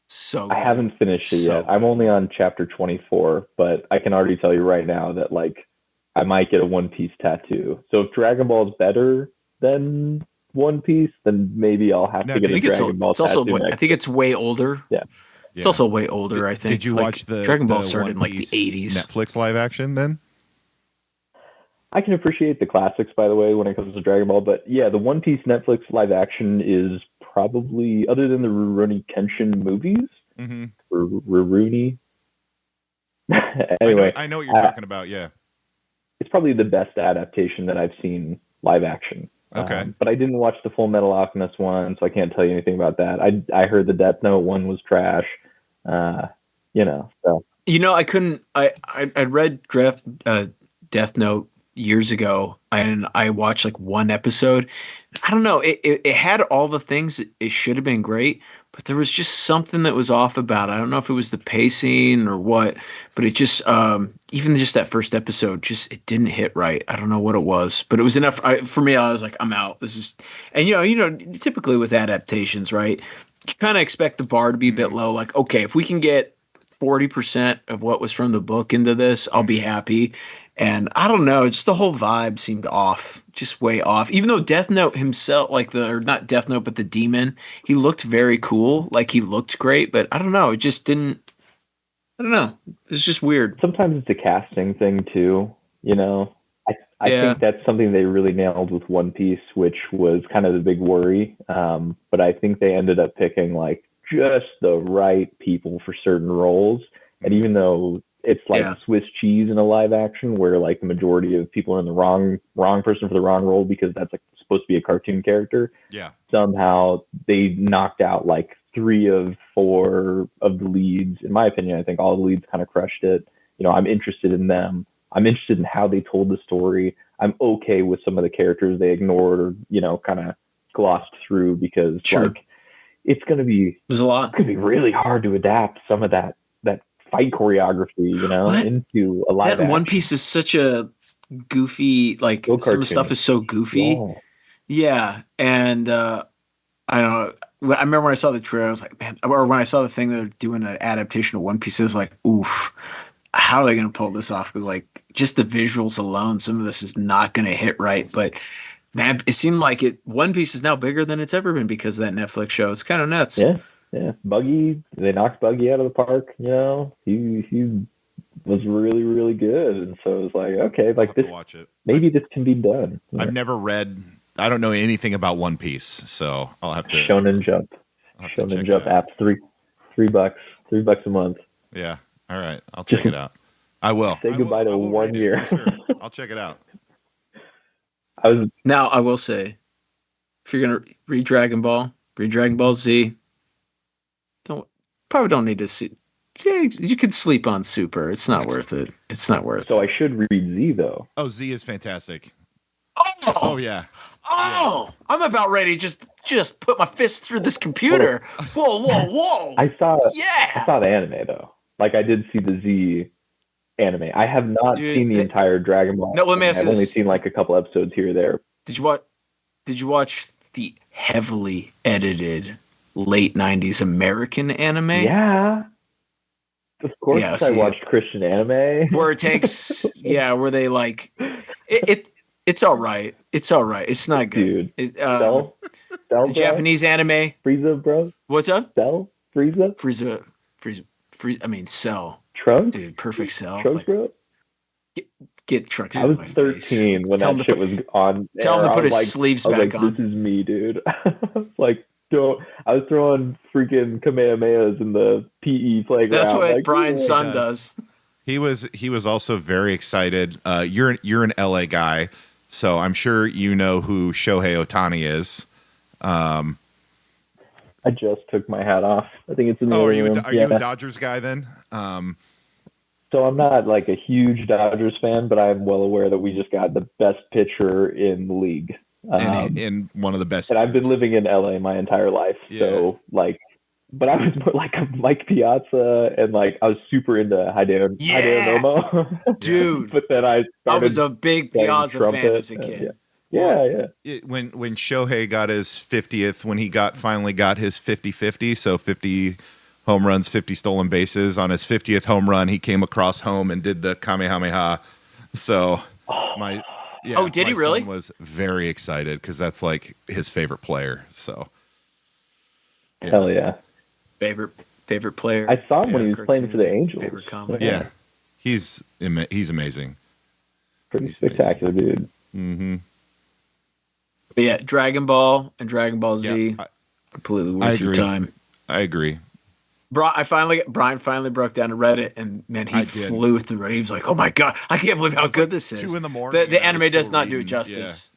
So I good. haven't finished it So yet. I'm good. only on chapter 24, but I can already tell you right now that like I might get a One Piece tattoo. So if Dragon Ball is better than One Piece, then maybe I'll have Now, to get I a think Dragon Ball it's also tattoo I next. think it's way older. Yeah. It's Yeah. also way older. I think. Did you Like, watch Dragon Ball the started One in like the Piece 80s. Netflix live action then? I can appreciate the classics, by the way, when it comes to Dragon Ball. But yeah, the One Piece Netflix live action is probably, other than the Rurouni Kenshin movies, Mm-hmm. Rurouni. Anyway, I know what you're talking about. Yeah. it's probably the best adaptation that I've seen live action. Okay. But I didn't watch the Full Metal Alchemist one, so I can't tell you anything about that. I heard the Death Note one was trash. So You know, I couldn't. I read Death Note years ago, and I watched like one episode. I don't know. It had all the things it should have been great, but there was just something that was off about it. I don't know if it was the pacing or what, but it just even just that first episode, just it didn't hit right. I don't know what it was, but it was enough for me. I was like, I'm out. This is, and typically with adaptations, right? You kind of expect the bar to be a bit low. Like, okay, if we can get 40% of what was from the book into this, I'll be happy. And I don't know, just the whole vibe seemed off, just way off. Even though Death Note himself, or not Death Note, but the demon, he looked very cool. Like he looked great, but I don't know, it just didn't. I don't know. It's just weird. sometimes it's a casting thing too. I Yeah. think that's something they really nailed with One Piece, which was kind of the big worry. But I think they ended up picking like just the right people for certain roles. And even though it's like Yeah. Swiss cheese in a live action, where like the majority of people are in the wrong person for the wrong role because that's like supposed to be a cartoon character, Yeah. somehow they knocked out like 3 of 4 of the leads. In my opinion, I think all the leads kind of crushed it. I'm interested in them. I'm interested in how they told the story. I'm okay with some of the characters they ignored or, kind of glossed through because Sure. like it's gonna be There's a lot. really hard to adapt some of that fight choreography, What? into a live That One action. Piece is such a goofy, like Go some of the stuff cartoony. is so goofy. Yeah. Yeah. And I don't know. I remember when I saw the trailer, I was like, man, or when I saw the thing that they're doing an adaptation of One Piece, I was like, oof, how are they going to pull this off? Because, like, just the visuals alone, some of this is not going to hit right. But, man, it seemed like One Piece is now bigger than it's ever been because of that Netflix show. It's kind of nuts. Yeah. Buggy, they knocked Buggy out of the park. He was really, really good, and so it was like, okay, I'll like have this, to watch it. maybe this can be done. I've never read. I don't know anything about One Piece, so I'll have to. Shonen Jump. I'll have to Shonen check Jump it out. apps, $3 a month. Yeah. All right. I'll check it out. I will. Say goodbye to I will 1 read it year. for sure. I'll check it out. Now, I will say, if you're going to read Dragon Ball Z, probably don't need to see. Yeah, you could sleep on Super. It's not worth it. It's not worth it. So I should read Z though. Oh, Z is fantastic. Oh yeah. Oh, I'm about ready to just put my fist through this computer. Whoa, whoa, whoa. I saw Yeah. the anime though. Like I did see the Z anime. I have not seen Dude, the entire Dragon Ball no, let me anime. ask I've you only this. seen like a couple episodes here or there. Did you watch the heavily edited late 90s American anime? Yeah, of course Yeah, I see, watched Christian anime. where it takes, yeah, where they like, it's all right. It's all right. It's not good. Dude, Cell, The bro, Japanese anime, Frieza, bro, what's up? Cell, Frieza, Frieza, Frieza, I mean, Cell. Trunks, Dude, perfect Cell. Trunks, Like, bro. get Trunks I out of was my face. 13 when Tell that him to shit put, was on tell him air. to put his sleeves back this on. is me, dude. Like, I was throwing freaking Kamehamehas in the PE That's playground. what Like, Brian's yeah. son does. He was also very excited. You're an LA guy, so I'm sure you know who Shohei Ohtani is. I just took my hat off. I think it's in the Oh, other room. are you a Dodgers guy then? So I'm not like a huge Dodgers fan, but I'm well aware that we just got the best pitcher in the league. And one of the best. And I've been years. living in LA my entire life. Yeah. So like, but I was more like a Mike Piazza, and like I was super into Hideo Yeah, Nomo. dude. But then I I was started a big playing Piazza fan trumpet. as a kid. Yeah. When Shohei got his 50th, when he finally got his 50-50, so 50 home runs, 50 stolen bases on his 50th home run, he came across home and did the Kamehameha. So my did he really? son was very excited because that's like his favorite player. So Hell yeah. Favorite player. I saw him when he was cartoon, playing for the Angels. Favorite comic. yeah, he's amazing. Pretty spectacular, dude. Mm-hmm. But yeah, Dragon Ball and Dragon Ball Z, completely worth your time. I agree. Brian finally broke down to Reddit, and man, he flew through it. He was like, "Oh my god, I can't believe how good this is." 2 a.m. The anime does not do it justice.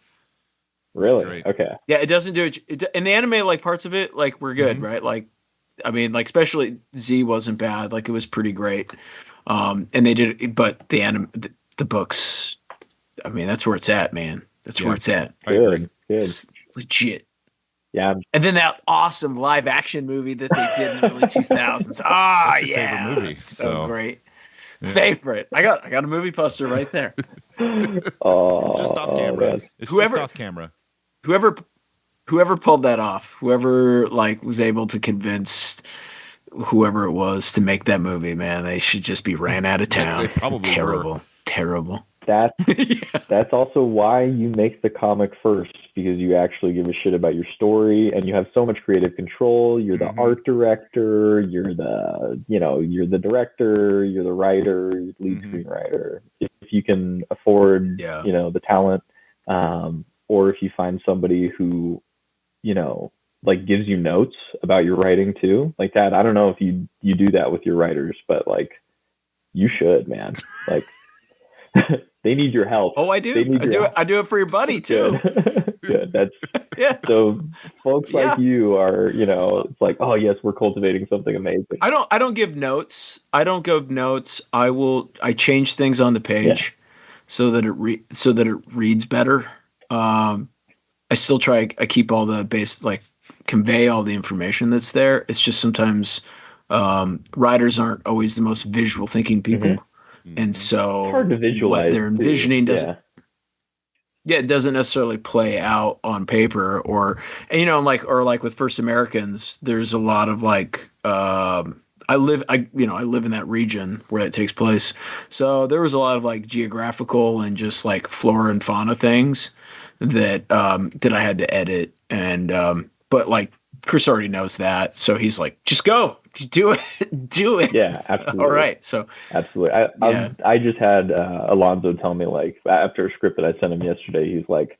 Yeah. Really? Okay. Yeah, it doesn't do it. In the anime, like parts of it, like were good, right? Like, I mean, like especially Z wasn't bad. Like it was pretty great. And they did it, but the books, I mean, that's where it's at, man. That's where it's at. I agree. Good. It's legit. Yeah. And then that awesome live action movie that they did in the early 2000s. Ah, That's your favorite movie. So great. Yeah. Favorite. I got a movie poster right there. Oh, just off camera. Man. It's just off camera. Whoever pulled that off, whoever like was able to convince whoever it was to make that movie, man, they should just be ran out of town. They probably terrible. That's also why you make the comic first, because you actually give a shit about your story and you have so much creative control. You're the art director, you're the director, you're the writer, you're the lead screenwriter. If you can afford, the talent, or if you find somebody who, like gives you notes about your writing too, like that. I don't know if you do that with your writers, but like you should, man. Like they need your help. Oh, I do. I do it for your buddy too. Good. That's So folks like you are, it's like, oh yes, we're cultivating something amazing. I don't give notes. I change things on the page so that it reads better. I still I keep all the base, like convey all the information that's there. It's just sometimes writers aren't always the most visual thinking people. And so it's hard to visualize what they're envisioning too. it doesn't necessarily play out on paper, or like with First Americans, there's a lot of like I live in that region where it takes place. So there was a lot of like geographical and just like flora and fauna things that I had to edit, and but like Chris already knows that, so he's like, just go, just do it. Yeah, absolutely. All right, so absolutely. I just had Alonzo tell me, like, after a script that I sent him yesterday, he's like,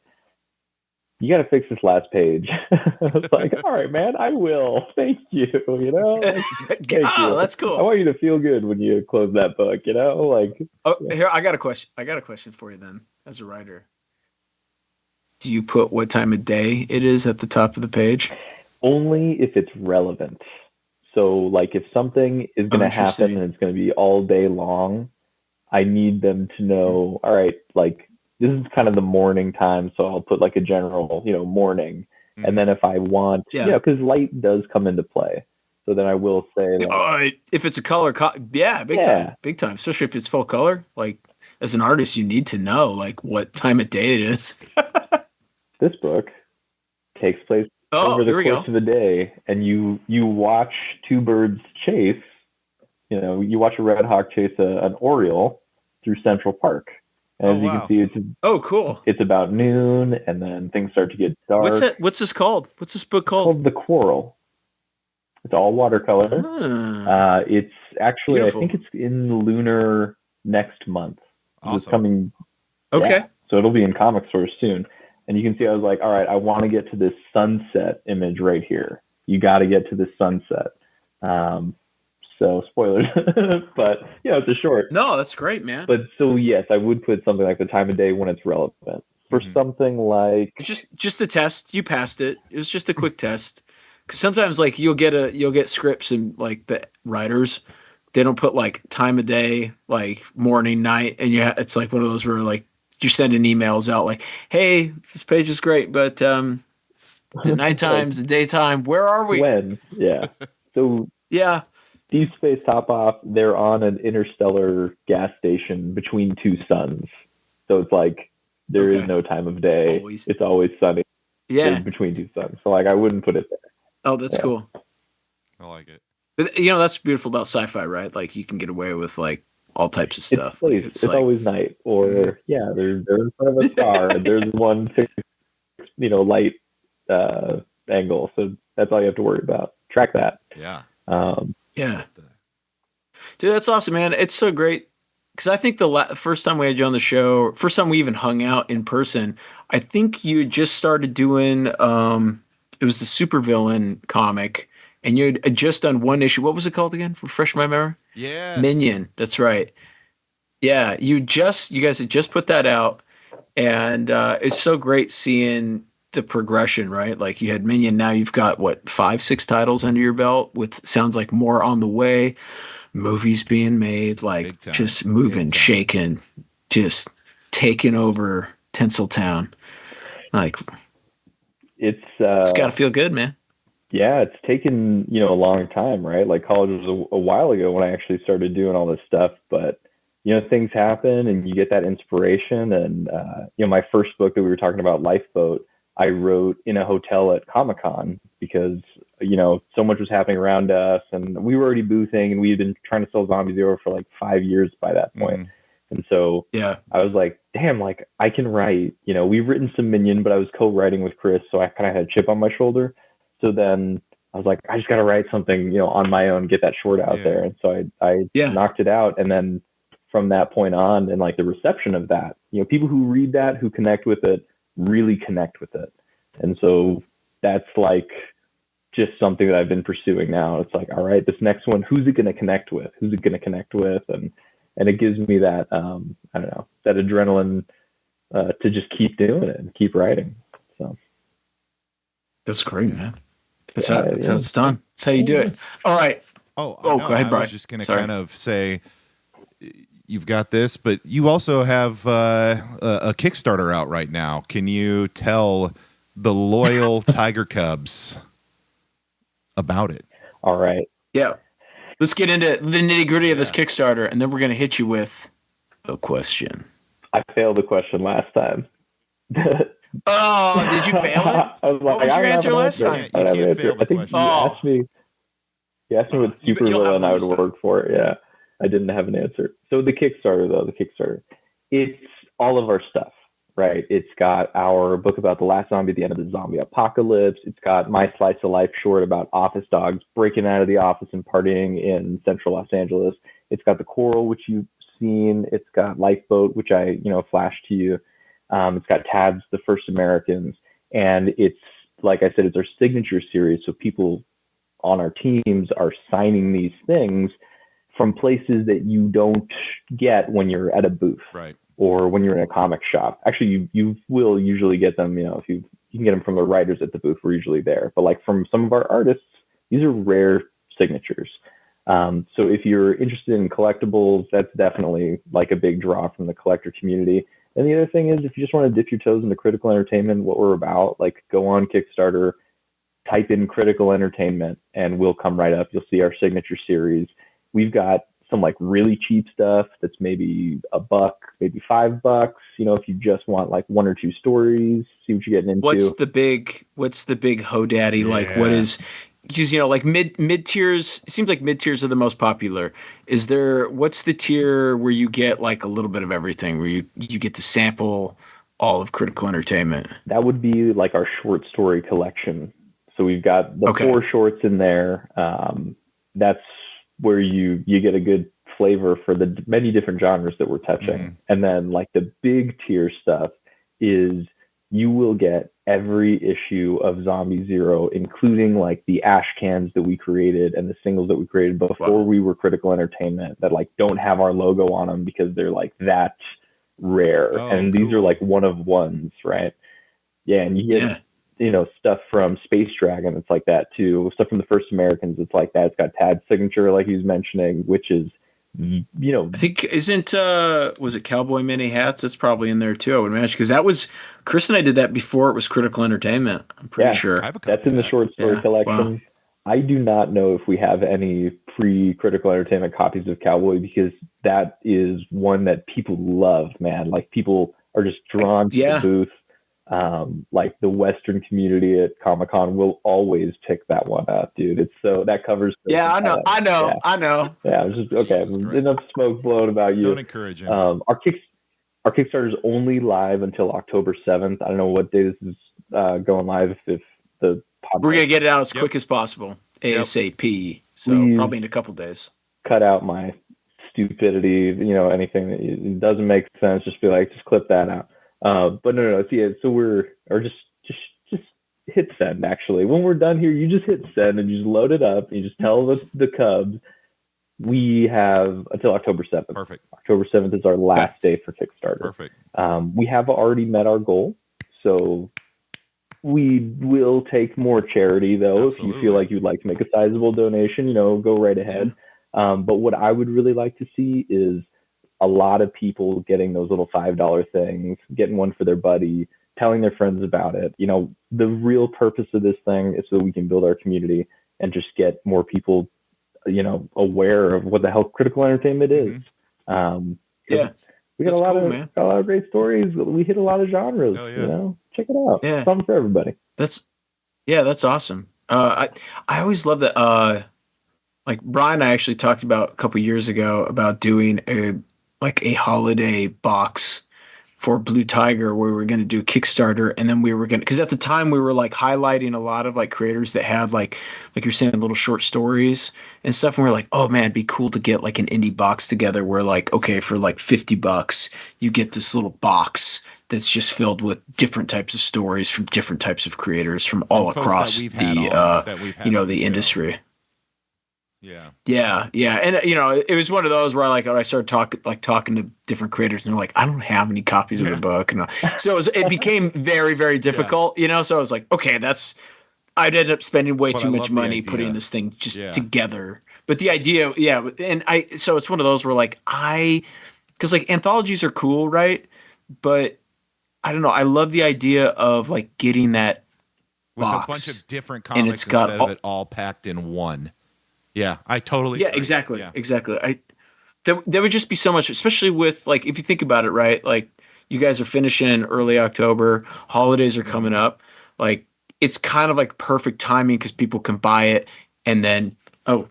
you got to fix this last page. I was like, all right, man, I will. Thank you. Thank you. That's cool. I want you to feel good when you close that book. Here, I got a question for you then, as a writer. Do you put what time of day it is at the top of the page? Only if it's relevant. So, like, if something is going to happen and it's going to be all day long, I need them to know, all right, like, this is kind of the morning time, so I'll put like a general, morning. And then if I want, Yeah. because light does come into play. So then I will say, If it's a color, big time. Especially if it's full color. Like as an artist, you need to know like what time of day it is. this book takes place Oh, over the here we course go. of a day, and you watch two birds chase. You watch a red hawk chase an oriole through Central Park. And Oh, as you wow. can see, Cool. it's about noon, and then things start to get dark. What's that? What's this called? What's this book It's called? called The Quarrel. It's all watercolor. It's actually, beautiful. I think it's in Lunar next month. Awesome. It's coming. Okay. Yeah, so it'll be in comic stores soon. And you can see I was like, all right, I want to get to this sunset image right here. You got to get to this sunset. So spoilers, but it's a short. No, that's great, man. But so yes, I would put something like the time of day when it's relevant. For something like It's just a test. You passed it. It was just a quick test. Because sometimes like you'll get scripts and like the writers, they don't put like time of day, like morning, night, and it's like one of those where like you're sending emails out like, hey, this page is great, but is it nighttime, is it daytime? Where are we? When? Yeah. So yeah. Deep Space Top Off, they're on an interstellar gas station between two suns. So it's like there is no time of day. Always. It's always sunny. Yeah. Between two suns. So like I wouldn't put it there. Oh, that's cool. I like it. But that's beautiful about sci-fi, right? Like you can get away with like all types of stuff. It's like, always night, or they're in front of a star, and there's one fixed, light angle. So that's all you have to worry about. Track that. Yeah. Yeah. Dude, that's awesome, man. It's so great. Because I think the first time we had you on the show, first time we even hung out in person, I think you just started doing, it was the supervillain comic, and you had just done one issue. What was it called again? Refresh my memory? Yes. Minion. That's right. Yeah, you guys had just put that out, and it's so great seeing the progression, right? Like you had Minion, now you've got what 5-6 titles under your belt, with sounds like more on the way, movies being made, like just moving, shaking, just taking over Tinseltown. Like it's got to feel good, man. Yeah, it's taken a long time, right? Like college was a while ago when I actually started doing all this stuff, but things happen and you get that inspiration. And my first book that we were talking about, Lifeboat, I wrote in a hotel at Comic-Con because, so much was happening around us, and we were already boothing, and we had been trying to sell Zombie Zero for like 5 years by that point. And so I was like, damn, like I can write, we've written some Minion, but I was co-writing with Chris, so I kind of had a chip on my shoulder. So then I was like, I just got to write something, on my own, get that short out there. And so I knocked it out. And then from that point on, and like the reception of that, people who read that, who connect with it, really connect with it. And so that's like just something that I've been pursuing now. It's like, all right, this next one, who's it going to connect with? Who's it going to connect with? And it gives me that, I don't know, that adrenaline to just keep doing it and keep writing. So that's great, man. That's how it's done. That's how you do it. All right. Oh, go ahead, Brian. I was just going to kind of say, you've got this, but you also have a Kickstarter out right now. Can you tell the loyal Tiger Cubs about it? All right. Yeah. Let's get into the nitty-gritty of this Kickstarter, and then we're going to hit you with a question. I failed the question last time. Oh, did you fail it? I was like, what was your answer last time? You can't fail the question. You asked me what supervillain I would work for. Yeah, I didn't have an answer. So the Kickstarter, it's all of our stuff, right? It's got our book about the last zombie at the end of the zombie apocalypse. It's got my slice of life short about office dogs breaking out of the office and partying in central Los Angeles. It's got The Coral, which you've seen. It's got Lifeboat, which I, flashed to you. It's got Tabs, The First Americans. And it's, like I said, it's our signature series. So people on our teams are signing these things from places that you don't get when you're at a booth, right? Or when you're in a comic shop. Actually, you will usually get them, if you can get them from the writers at the booth, we're usually there. But like from some of our artists, these are rare signatures. So if you're interested in collectibles, that's definitely like a big draw from the collector community. And the other thing is, if you just want to dip your toes into critical entertainment, what we're about, like go on Kickstarter, type in critical entertainment, and we'll come right up. You'll see our signature series. We've got some like really cheap stuff that's maybe $1, maybe $5. You know, if you just want like 1 or 2 stories, see what you're getting What's into. the big Hodaddy? Like what Yeah. is because like mid tiers, it seems like mid tiers are the most popular. Is there what's the tier where you get like a little bit of everything, where you get to sample all of critical entertainment? That would be like our short story collection. So we've got the Okay. 4 shorts in there. That's where you get a good flavor for the many different genres that we're touching. Mhm. And then like the big tier stuff is you will get every issue of Zombie Zero, including like the ash cans that we created and the singles that we created before we were Critical Entertainment that like don't have our logo on them because they're like that rare. Oh, And these are cool. like one of ones, right? Yeah, and you get Yeah. stuff from Space Dragon. It's like that too. Stuff from the First Americans. It's like that. It's got Tad's signature, like he was mentioning, which is I think isn't was it Cowboy Mini Hats? That's probably in there too, I would imagine, because that was Chris and I did that before it was Critical Entertainment. I'm pretty yeah, sure. I have a that's copy in of the that. short story Yeah. Wow. collection. I do not know if we have any pre-Critical Entertainment copies of Cowboy because that is one that people love, man. Like people are just drawn to the Yeah. booth. Like the Western community at Comic-Con will always pick that one up, dude. It's so that covers so Yeah, I know. compelling. I know. Yeah. I know. Yeah, I was just okay. Jesus Christ. Enough smoke blown about you. Don't encourage him. Our Kickstarter is only live until October 7th. I don't know what day this is going live. If the We're podcast gonna get it out as Yep. quick as possible, ASAP. So Please. probably in a couple days. cut out my stupidity, anything that doesn't make sense, just be like, just clip that out. But no. See, so just hit send. Actually, when we're done here, you just hit send and you just load it up. And you just tell the Cubs we have until October 7th. Perfect. October 7th is our last day for Kickstarter. Perfect. We have already met our goal, so we will take more charity though. If you feel Absolutely. like you'd like to make a sizable donation, go right ahead. But what I would really like to see is a lot of people getting those little $5 things, getting one for their buddy, telling their friends about it. The real purpose of this thing is so that we can build our community and just get more people, aware of what the hell critical entertainment is. Yeah. We got That's a lot cool, of man. got a lot of great stories. We hit a lot of genres. Hell yeah. Check it out. Yeah. Something for everybody. That's awesome. I always love that. Like Brian and I actually talked about a couple years ago about doing a holiday box for Blue Tiger where we were going to do Kickstarter, and then we were going to, because at the time we were like highlighting a lot of like creators that had like you're saying, little short stories and stuff, and we're like, oh man, it'd be cool to get like an indie box together where like, okay, for like $50 you get this little box that's just filled with different types of stories from different types of creators from all And folks that across we've had the on, that we've had on the show. industry. Yeah. Yeah, and it was one of those where I started talking to different creators, and they're like, I don't have any copies of the book, and so it became very, very difficult, So I was like, okay, I'd end up spending way But too I much love the money putting idea. this thing just Yeah. together. But the idea, so it's one of those where because like anthologies are cool, right? But I don't know, I love the idea of like getting that With box, a bunch of different and comics it's got instead of it all packed in one. Yeah, I totally yeah, agree. exactly, Yeah. exactly. There would just be so much, especially with like if you think about it, right? Like you guys are finishing early October, holidays are coming up. Like it's kind of like perfect timing because people can buy it, and then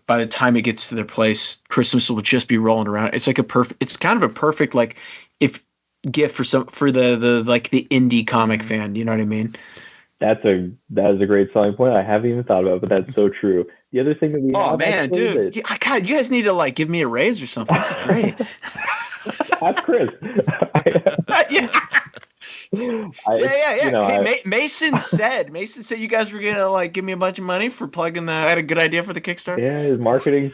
by the time it gets to their place, Christmas will just be rolling around. It's like it's kind of a perfect like if gift for the like the indie comic fan. You know what I mean? That is a great selling point. I haven't even thought about it, but that's so true. The other thing that we Oh have man, actually dude, God, you guys need to like give me a raise or something. This is great. Ask Chris. Yeah. Hey, Mason said you guys were gonna like give me a bunch of money for plugging I had a good idea for the Kickstarter. Yeah, marketing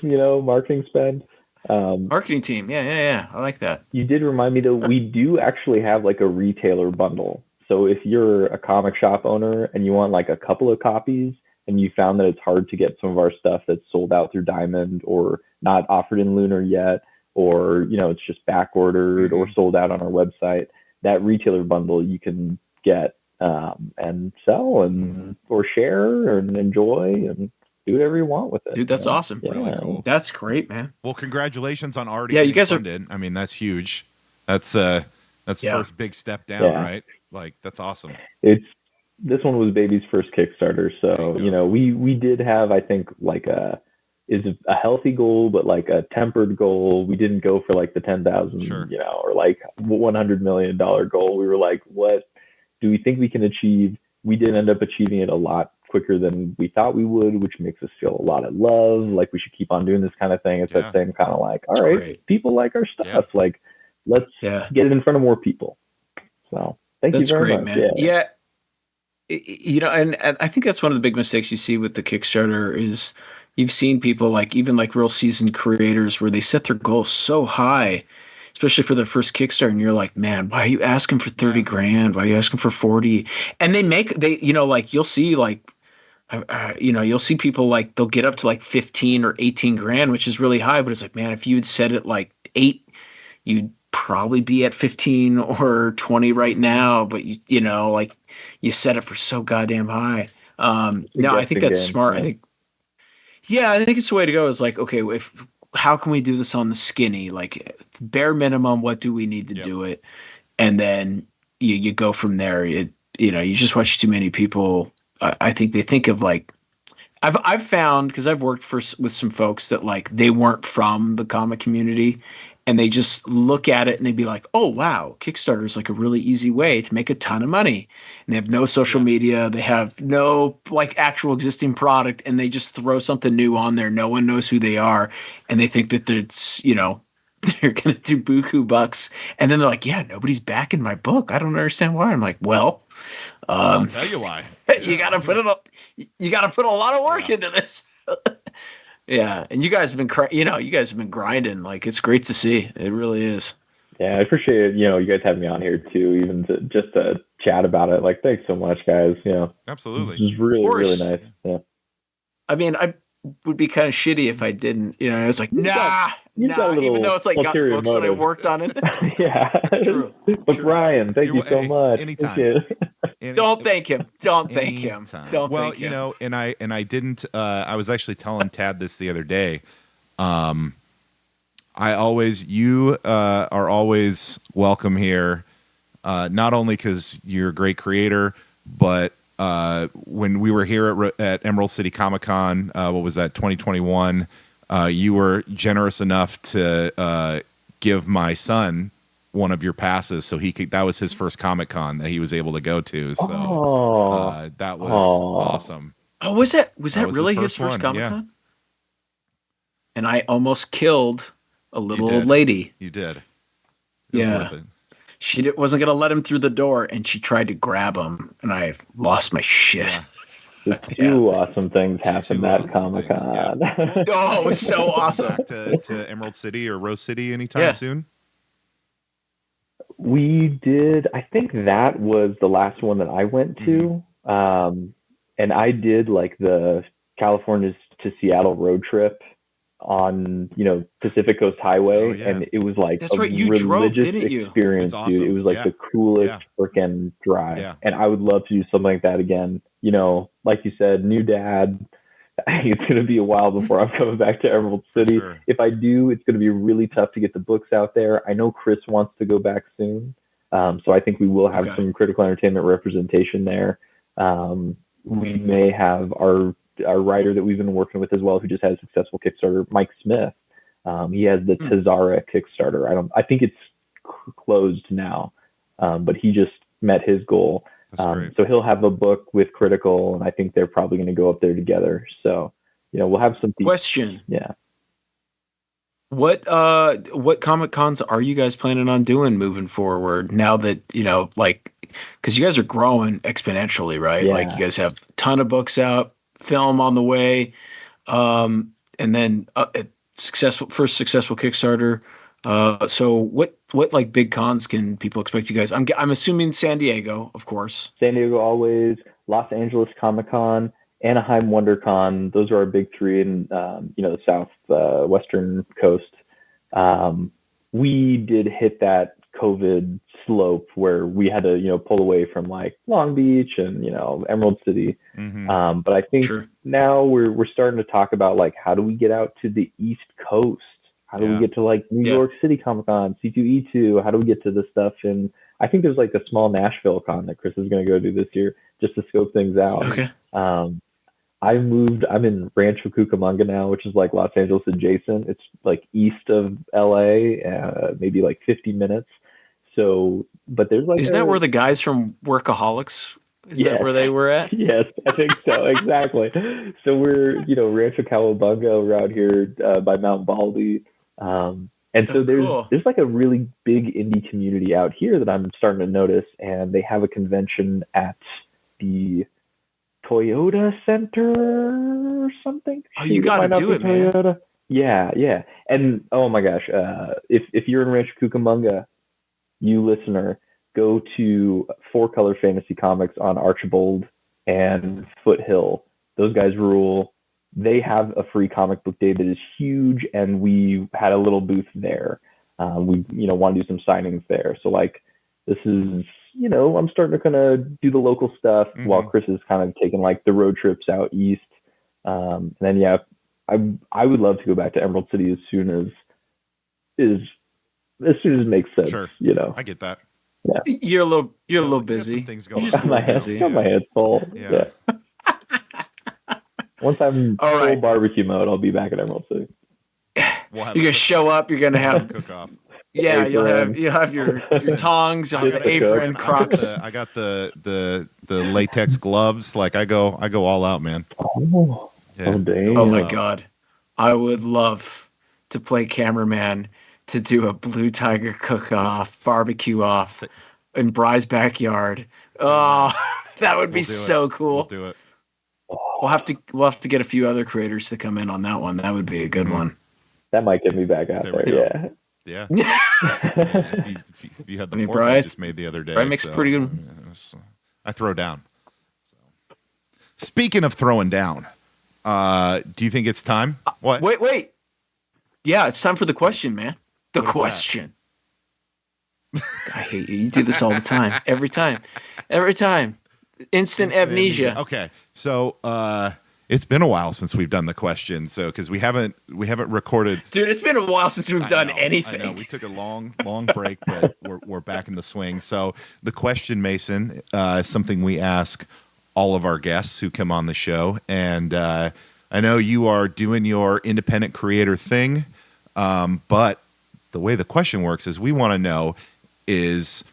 spend. Marketing team. Yeah. I like that. You did remind me though, we do actually have like a retailer bundle. So if you're a comic shop owner and you want like a couple of copies and you found that it's hard to get some of our stuff that's sold out through Diamond or not offered in Lunar yet, or it's just back ordered or sold out on our website, that retailer bundle you can get and sell and or share and enjoy and do whatever you want with it. Dude, that's awesome. Yeah. Really cool. That's great, man. Well, congratulations on already Yeah, you getting guys are- funded. I mean, that's huge. That's Yeah. first big step down, Yeah. right? Like, that's awesome. This one was baby's first Kickstarter, so you go. we did have, I think, like a healthy goal, but like a tempered goal. We didn't go for like the 10,000, Sure. or like $100 million goal. We were like, what do we think we can achieve? We did end up achieving it a lot quicker than we thought we would, which makes us feel a lot of love. Like we should keep on doing this kind of thing. It's Yeah. that same kind of like, all That's right, great. people like our stuff. Yeah. Like, let's Yeah. get it in front of more people. So thank That's you very great, much. man. Yeah. And I think that's one of the big mistakes you see with the Kickstarter is you've seen people like even like real seasoned creators where they set their goals so high, especially for their first Kickstarter, and you're like, man, why are you asking for 30 grand? Why are you asking for 40? And like you'll see like you'll see people like they'll get up to like 15 or 18 grand, which is really high, but it's like, man, if you had set it like 8, you'd probably be at 15 or 20 right now, but like you set it for so goddamn high. No, I think that's Game. smart. Yeah. I think it's the way to go is like, okay, how can we do this on the skinny? Like bare minimum, what do we need to do it? And then you go from there. You just watch too many people. I think they think of like, I've found, because I've worked with some folks that like they weren't from the comic community, and they just look at it and they'd be like, "Oh wow, Kickstarter is like a really easy way to make a ton of money." And they have no social media, they have no like actual existing product, and they just throw something new on there. No one knows who they are, and they think that it's they're gonna do buku bucks, and then they're like, "Yeah, nobody's backing my book. I don't understand why." I'm like, "Well, I'll tell you why. you gotta put a lot of work into this." Yeah, and you guys have been grinding. Like it's great to see. It really is. Yeah, I appreciate you guys having me on here too, even to chat about it. Like, thanks so much, guys. Absolutely. It's really really nice. Yeah. I mean, I would be kind of shitty if I didn't. I was like, nah. Even though it's like got ulterior books that I motive. worked on it. Yeah. True. But Brian, thank you so much. Anytime. Don't thank him. Don't thank him. Don't Well, thank him. and I didn't. I was actually telling Tad this the other day. You are always welcome here. Not only because you're a great creator, but when we were here at Emerald City Comic Con, what was that, 2021? You were generous enough to give my son one of your passes, so that was his first Comic Con that he was able to go to. So that was awesome. Oh, was that really his first one, Comic Con? And I almost killed a little old lady. You did. Yeah. She wasn't going to let him through the door, and she tried to grab him, and I lost my shit. Yeah. Two awesome things happened at Comic Con. Yeah. Oh, it was so awesome. Back to Emerald City or Rose City anytime soon? We did. I think that was the last one that I went to. And I did like the California to Seattle road trip on Pacific Coast Highway, and it was like that's a right. You religious drove, didn't you? experience, awesome. Dude. It was like the coolest freaking drive, and I would love to do something like that again. Like you said, new dad. I think it's going to be a while before I'm coming back to Emerald City. Sure. If I do, it's going to be really tough to get the books out there. I know Chris wants to go back soon, so I think we will have some critical entertainment representation there. We may have our writer that we've been working with as well, who just had a successful Kickstarter, Mike Smith. He has the Tazara Kickstarter. I think it's closed now, but he just met his goal. So he'll have a book with Critical, and I think they're probably going to go up there together. So, we'll have some question. Yeah. What Comic Cons are you guys planning on doing moving forward now that, because you guys are growing exponentially, right? Yeah. Like you guys have a ton of books out, film on the way, and then first successful Kickstarter. So what like big cons can people expect you guys? I'm assuming San Diego, of course. San Diego always, Los Angeles Comic Con, Anaheim WonderCon. Those are our big three in the south western coast. We did hit that COVID slope where we had to, pull away from like Long Beach and, Emerald City. Mm-hmm. But I think Sure. now we're starting to talk about like, how do we get out to the East Coast? How do we Yeah. get to like New Yeah. York City Comic Con, C2E2? How do we get to this stuff? And I think there's like a small Nashville con that Chris is going to go do this year just to scope things out. Sweet. Okay. I'm in Rancho Cucamonga now, which is like Los Angeles adjacent. It's like east of LA, maybe like 50 minutes. So, but there's like Isn't that where the guys from Workaholics? Is that where they were at? Yes, I think so. Exactly. So we're, Rancho Cowabunga, we're out here by Mount Baldy. And so cool. there's like a really big indie community out here that I'm starting to notice, and they have a convention at the Toyota Center or something. Oh, you got to do it, man. Toyota. Yeah. And oh my gosh, if you're in Rancho Cucamonga, you listener, go to Four Color Fantasy Comics on Archibald and Foothill. Those guys rule. They have a free comic book day that is huge, and we had a little booth there. We want to do some signings there. So like, this is, I'm starting to kind of do the local stuff while Chris is kind of taking like the road trips out east. And then I would love to go back to Emerald City as soon as it makes sense. Sure. I get that. Yeah. You're a little busy. Some things going You're just a my little hands, busy. my hands full. Yeah. Once I'm All right. full barbecue mode, I'll be back at Emerald City. We'll have You're gonna show up. You're gonna have cook off. yeah. Apron. You'll have your tongs. You'll have Just an to cook. apron, Crocs. I got the latex gloves. Like I go all out, man. Oh, Yeah. oh dang. Oh my God, I would love to play cameraman to do a Blue Tiger cook-off, barbecue off in Bry's backyard. Oh, that would be so cool. We'll do it. We'll have to get a few other creators to come in on that one. That would be a good one. That might get me back out There we there. Yeah. Yeah. If you had the pork Brian- I just made the other day. Brian makes a pretty good. I throw down. So. Speaking of throwing down, do you think it's time? What? Wait. Yeah, it's time for the question, man. The What is that? question. I hate you. You do this all the time. Every time. Instant amnesia. Okay, so it's been a while since we've done the question, so because we haven't recorded. Dude, it's been a while since we've done anything. I know we took a long break, but we're back in the swing. So the question, Mason, is something we ask all of our guests who come on the show, and I know you are doing your independent creator thing, but the way the question works is we want to know is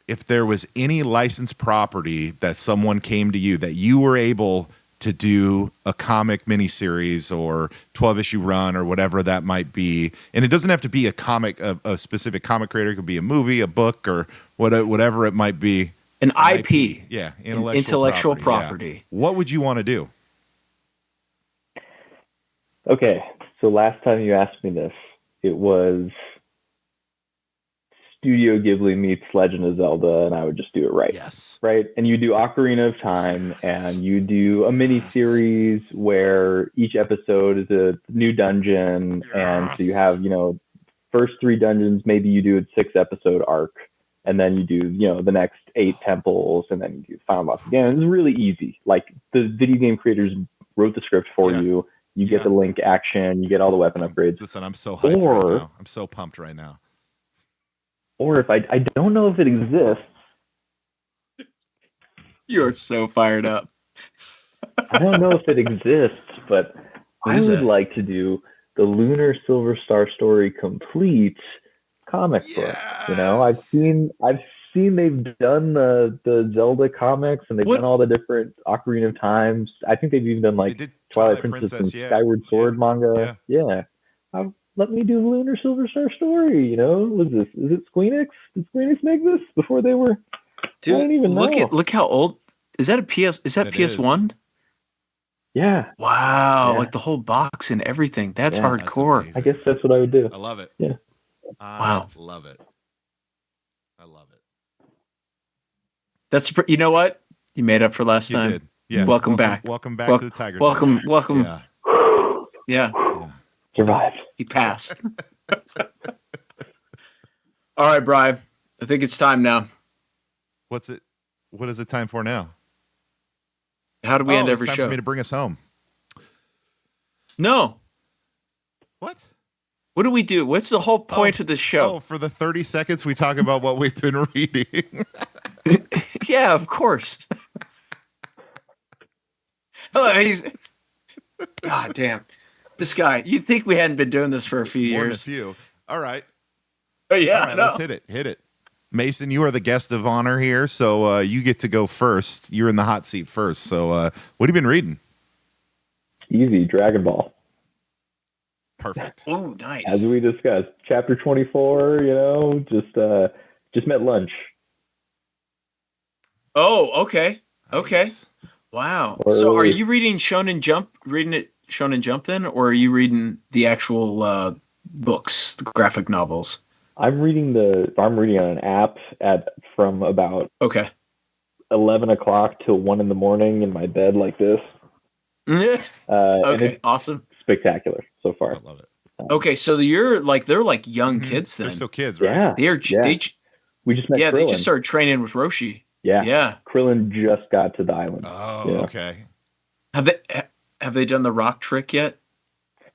if there was any licensed property that someone came to you that you were able to do a comic miniseries or 12-issue run or whatever that might be. And it doesn't have to be a specific comic creator. It could be a movie, a book, or whatever it might be. An IP. Yeah, intellectual property. Yeah. What would you want to do? Okay, so last time you asked me this, it was Studio Ghibli meets Legend of Zelda, and I would just do it right. Yes. Right? And you do Ocarina of Time, and you do a mini series where each episode is a new dungeon, and so you have, first 3 dungeons, maybe you do a 6-episode arc, and then you do, the next 8 temples, and then you do Final Boss again. It's really easy. Like, the video game creators wrote the script for you. You get the link action, you get all the weapon upgrades. Listen, I'm so hyped right now. I'm so pumped right now. Or if I don't know if it exists. You are so fired up. I don't know if it exists, but I would like to do the Lunar Silver Star Story complete comic book. I've seen they've done the Zelda comics, and they've done all the different Ocarina of Times. I think they've even done like Twilight Princess and Skyward Sword manga. Yeah. Let me do the Lunar Silver Star Story. Is it Squeenix? Did Squeenix make this before they were? Dude, I don't even know. Look how old. Is that a PS? Is that PS1? Yeah. Wow, Yeah. like the whole box and everything. That's hardcore. That's I guess that's what I would do. I love it. Yeah. Wow. Love it. I love it. That's you know what? You made up for last time. Did. Yeah. Welcome back. Welcome back to the Tiger. Welcome. Yeah. Yeah. Survived. He passed. All right, Brian. I think it's time now. What's it? What is it time for now? How do we end It's every time show? for me to bring us home. No. What? What do we do? What's the whole point of the show? Oh, for the 30 seconds we talk about what we've been reading. Yeah, of course. He's God damn. This guy. You'd think we hadn't been doing this for a few More years. than a few. All right. Oh, yeah. All right, let's hit it. Hit it. Mason, you are the guest of honor here, so you get to go first. You're in the hot seat first. So what have you been reading? Easy, Dragon Ball. Perfect. Oh, nice. As we discussed, chapter 24, just met lunch. Oh, okay. Okay. Nice. Wow. Or So are early. you reading Shonen Jump, Shonen Jump then, or are you reading the actual books, the graphic novels? I'm reading on an app from about Okay. 11 o'clock till 1 in the morning in my bed like this. And Okay, it's awesome. spectacular so I far. love it. Okay, so they're like young kids then. They're still kids, right? Yeah. They We just met Krillin. they just started training with Roshi. Yeah. Yeah. Krillin just got to the island. Oh, Yeah. okay. Have they done the rock trick yet?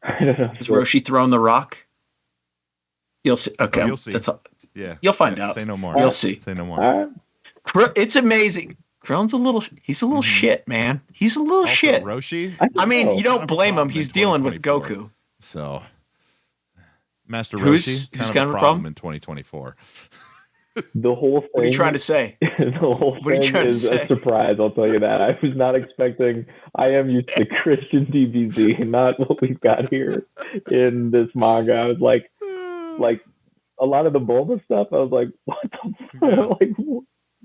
I don't know. Has Roshi thrown the rock? You'll see. Okay, Oh, you'll see. That's all. Yeah. You'll find out. Say no more. You'll see. Say no more. All right. It's amazing. Krillin's he's a little shit, man. He's a little Also, shit. Roshi. I mean, you kind don't of a blame him. problem He's in dealing with 2024. Goku. So, Master Who's Roshi, kind kind of of a a problem problem? in 2024. The whole thing. What are you trying to say? The whole What are you thing trying to is say? a surprise. I'll tell you that. I was not expecting. I am used to Christian DBZ, not what we've got here in this manga. I was like a lot of the Bulma stuff. I was like, what the Yeah. fuck? Like,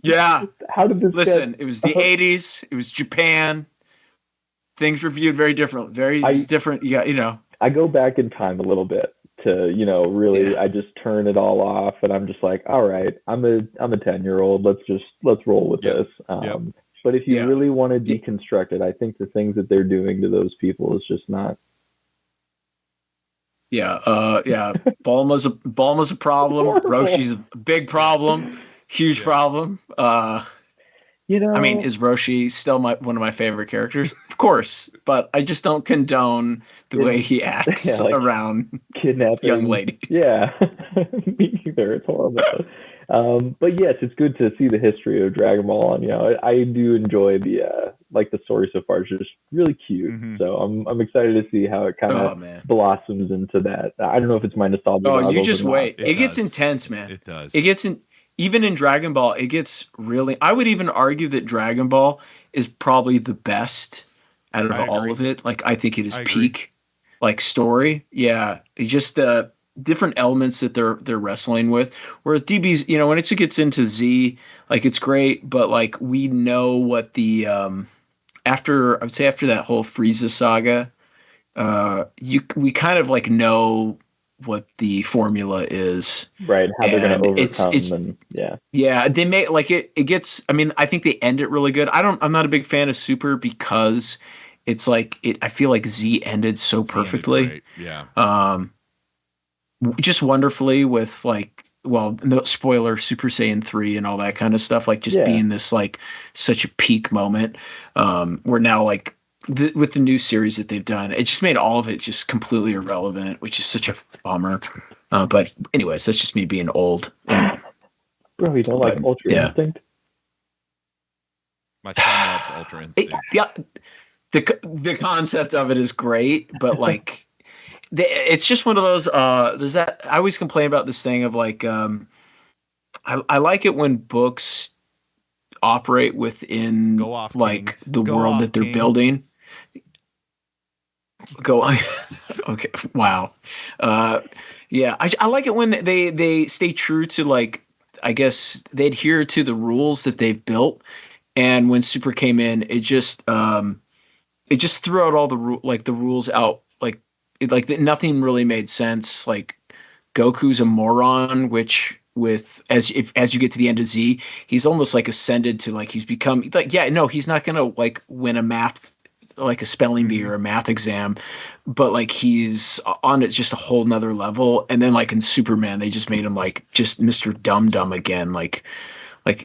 Yeah. how did this? Listen, it was the 80s. It was Japan. Things were viewed very different. Different. Yeah, I go back in time a little bit to really. Yeah. I just turn it all off, and I'm just like, all right, I'm a 10-year-old. Let's roll with Yep. this. Yep. But if you Yeah. really want to deconstruct it, I think the things that they're doing to those people is just not. Yeah. Bulma's a problem. Horrible. Roshi's a big problem. Huge Yeah. problem. I mean, is Roshi still one of my favorite characters? Of course, but I just don't condone the way he acts around kidnapping young ladies. Yeah, me neither. It's horrible. But yes, it's good to see the history of Dragon Ball, and I do enjoy the story so far. It's just really cute. Mhm. So I'm excited to see how it kind of blossoms into that. I don't know if it's my nostalgia. Oh, you just wait. It Gets does. intense, man. It does. It gets in. Even in Dragon Ball, it gets really. I would even argue that Dragon Ball is probably the best out of all of it. Like, I think it is peak, like, story. Yeah, it's just the different elements that they're wrestling with. Whereas DB's, when it gets into Z, like, it's great, but like, we know what the after that whole Frieza saga, we kind of like know what the formula is, right? How they're going to overcome, it's and they make like it gets. I mean, I think they end it really good. I'm not a big fan of Super because it's like I feel like Z ended so perfectly. Yeah. Just wonderfully with like, well, no spoiler, Super Saiyan 3 and all that kind of stuff. Like just being this like such a peak moment. We're now like. With the new series that they've done, it just made all of it just completely irrelevant, which is such a bummer. But anyways, that's just me being old. Bro, you don't like Ultra Instinct? My son loves Ultra Instinct. Yeah, the concept of it is great, but like, it's just one of those. There's that I always complain about this thing of like, I like it when books operate within like the world that they're building. Go on. Okay. Wow. Yeah. I like it when they stay true to, like, I guess they adhere to the rules that they've built. And when Super came in, it just threw out all the rules out. Nothing really made sense. Like, Goku's a moron, which as you get to the end of Z, he's almost like ascended to, like, he's become like, he's not going to like win a math like a spelling bee or a math exam, but like he's on it just a whole nother level. And then like in Superman, they just made him like just Mr. Dum Dum again. Like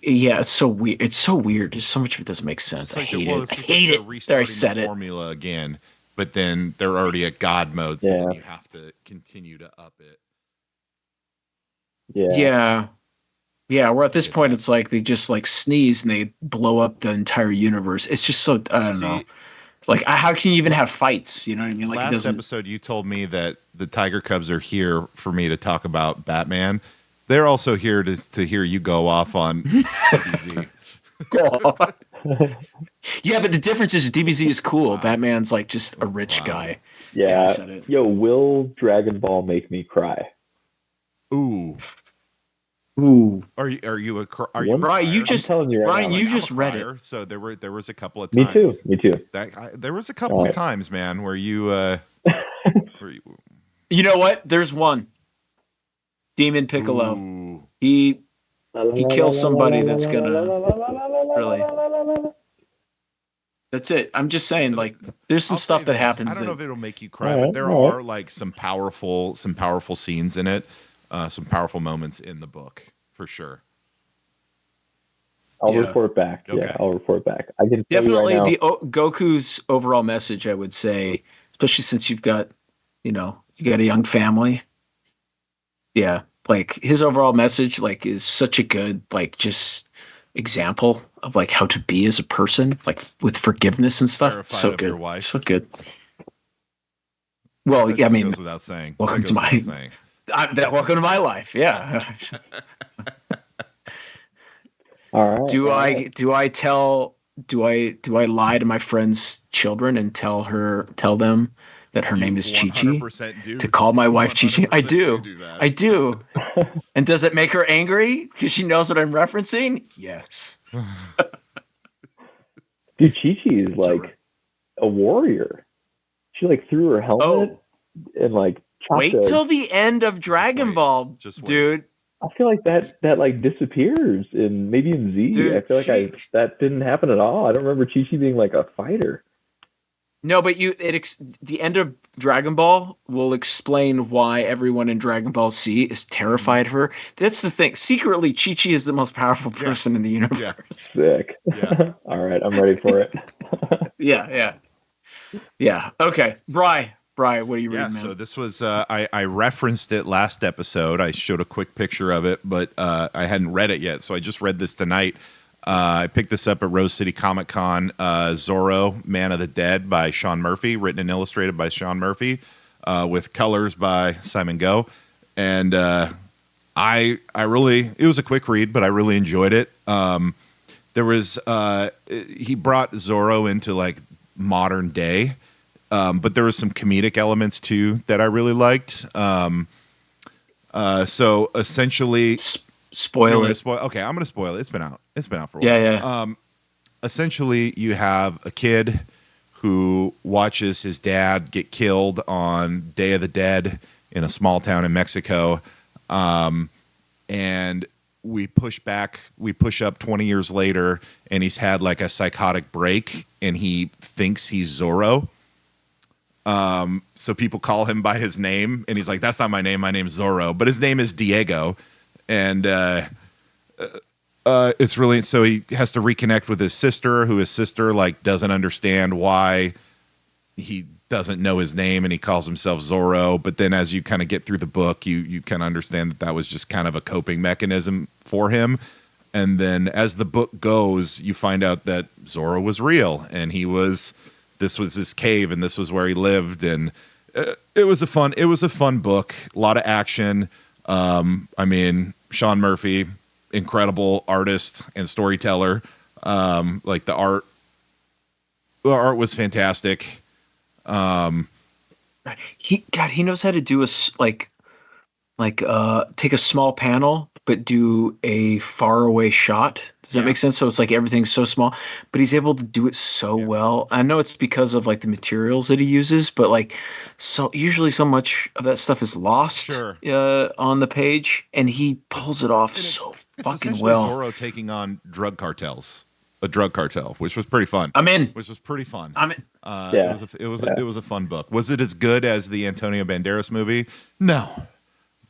yeah, it's so weird. It's so weird. There's so much of it doesn't make sense. It's I like hate well, it. it's I just like hate they're it. There, I restarting the said it. formula again, but then they're already at God mode, so then Yeah. you have to continue to up it. Yeah. Yeah. Yeah, where at I this get point that. it's like they just like sneeze and they blow up the entire universe. It's just so I don't know. See, It's like how can you even la- have fights? You know what I mean? Like it last doesn't. episode you told me that the Tiger Cubs are here for me to talk about Batman. They're also here to hear you go off on DBZ. Yeah, but the difference is DBZ is cool. Wow. Batman's like just a rich Wow. guy. Yeah, I Yeah. said it. Yo, will Dragon Ball make me cry? Ooh. Ooh, Are you a are you a One, Brian, you crier? I'm just telling you right Brian, now. you I'm a just read it. crier, so there was a couple of Me too. times Me too. there was a couple All of right. times, man, where you where you You know what? There's one. Demon Piccolo. ooh. He kills somebody that's gonna really. That's it. I'm just saying, like, there's some I'll say stuff that this. I happens don't know that if it'll make you cry, All but right. there All are like some powerful scenes in it, some powerful moments in the book for sure. I'll Yeah. report back. Okay. Yeah, I'll report back. I can tell you right definitely now. Goku's overall message. I would say, especially since you've got, you got a young family. Yeah, like his overall message, like, is such a good, like, just example of like how to be as a person, like with forgiveness and stuff. Terrified So of your good, wife. so good. Well, That yeah, I just mean, goes without saying. welcome That to goes my without saying. welcome to my life. Yeah. All right. do all I right. do I tell do I lie to my friend's children and tell them that her name is Chi Chi 100% do. to call my You wife Chi Chi? I 100% do. do that. I do. And does it make her angry because she knows what I'm referencing? Yes. Dude, Chi Chi is like a warrior. She like threw her helmet and like chopped Wait till the end of Dragon wait. Ball, Just wait. dude. I feel like that like disappears in maybe in Z. Dude, I feel like that didn't happen at all. I don't remember Chi Chi being like a fighter. No, but the end of Dragon Ball will explain why everyone in Dragon Ball Z is terrified of her. That's the thing. Secretly, Chi Chi is the most powerful person in the universe. Yeah. Sick. Yeah. All right, I'm ready for it. Yeah. Okay, Bri, what are you Yeah, reading, man? so this was I referenced it last episode. I showed a quick picture of it, but I hadn't read it yet, so I just read this tonight. I picked this up at Rose City Comic Con. Zorro, Man of the Dead by Sean Murphy, written and illustrated by Sean Murphy, with colors by Simon Go. And I really, it was a quick read, but I really enjoyed it. There was he brought Zorro into like modern day, but there was some comedic elements too that I really liked. So essentially, Spoil it. Okay, I'm gonna spoil it. It's been out. It's been out for a Yeah, while. yeah. Essentially, you have a kid who watches his dad get killed on Day of the Dead in a small town in Mexico, and we push up 20 years later, and he's had like a psychotic break, and he thinks he's Zorro. So people call him by his name, and he's like, "That's not my name. My name's Zorro," but his name is Diego, and it's really, so he has to reconnect with his sister, who his sister like doesn't understand why he doesn't know his name, and he calls himself Zorro. But then as you kind of get through the book, you kind of understand that was just kind of a coping mechanism for him. And then as the book goes, you find out that Zorro was real, and this was his cave, and this was where he lived. And it was a fun book. A lot of action. I mean, Sean Murphy, incredible artist and storyteller. Like the art was fantastic. He knows how to do take a small panel but do a faraway shot. Does that make sense? So it's like everything's so small, but he's able to do it so well. I know it's because of like the materials that he uses, but like, so usually so much of that stuff is lost on the page, and he pulls it off so It's fucking essentially well. Zorro taking on drug cartels, a drug cartel, which was pretty fun. I'm in. Which was pretty fun. I'm in. Yeah. It was a fun book. Was it as good as the Antonio Banderas movie? No,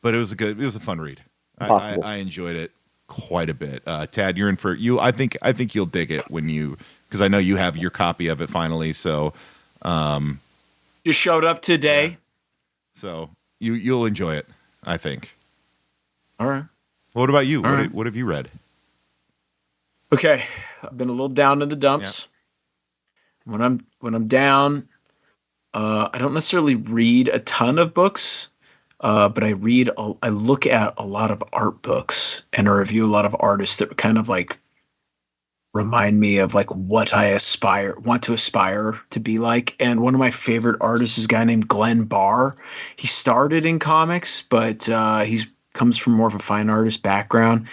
but it was a fun read. Impossible. I enjoyed it quite a bit. Tad, you're in for you. I think you'll dig it when you, because I know you have your copy of it finally. So, You showed up today. yeah. So you'll enjoy it. I think. All right. What about you? All right. What have you read? Okay, I've been a little down in the dumps. When I'm down, I don't necessarily read a ton of books, but I look at a lot of art books and I review a lot of artists that kind of like remind me of like what I want to aspire to be like. And one of my favorite artists is a guy named Glenn Barr. He started in comics, but he's comes from more of a fine artist background.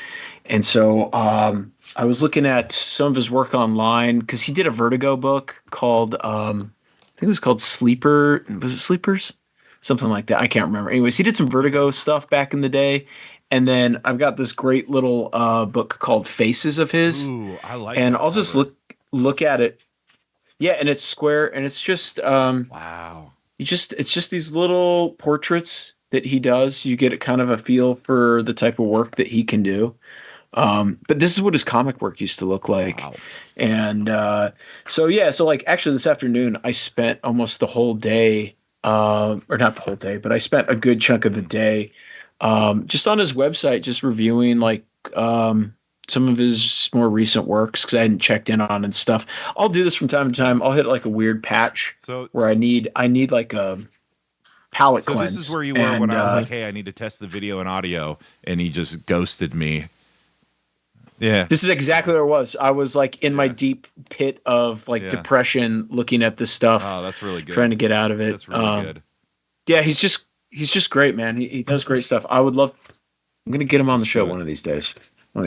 And so I was looking at some of his work online because he did a Vertigo book called, I think it was called Sleeper. Was it Sleepers? Something like that. I can't remember. Anyways, he did some Vertigo stuff back in the day. And then I've got this great little book called Faces of his. Ooh, I like And that I'll just cover. look at it. Yeah, and it's square and it's just Wow. it's just these little portraits that he does. You get kind of a feel for the type of work that he can do. But this is what his comic work used to look like. Wow. And so yeah, so like actually this afternoon I spent almost the whole day, or not the whole day, but I spent a good chunk of the day just on his website, just reviewing like some of his more recent works because I hadn't checked in on and stuff. I'll do this from time to time. I'll hit like a weird patch So where I need like a palette So cleanse. this is where you were when I was like, "Hey, I need to test the video and audio," and he just ghosted me. Yeah, this is exactly where it was. I was like in my Yeah. deep pit of like Yeah. depression, looking at this stuff, oh, that's really good. trying to get out of it. That's really good. Yeah, he's just great, man. He does great stuff. I would love. I'm gonna get him on the Let's show do it. one of these days.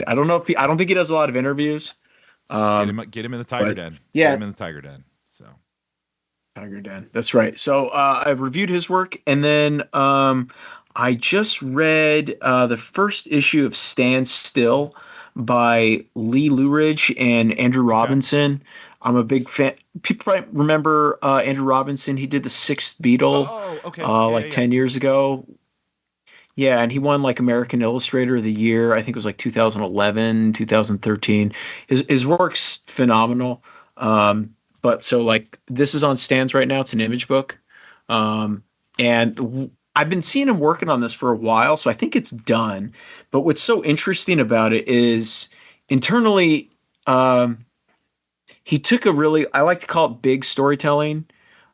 I don't know if I don't think he does a lot of interviews. Just get him in the Tiger but- Den. yeah. Get him in the Tiger Den. So Tiger Den. That's right. So I reviewed his work, and then I just read the first issue of Stand Still by Lee Luridge and Andrew Robinson. I'm a big fan. People probably remember Andrew Robinson. He did the Sixth Beatle Oh, okay. like 10 years ago. Yeah, and he won like American Illustrator of the Year. I think it was like 2011, 2013. His work's phenomenal. But so like this is on stands right now. It's an image book. And I've been seeing him working on this for a while, so I think it's done. But what's so interesting about it is internally, he took a really, I like to call it big storytelling.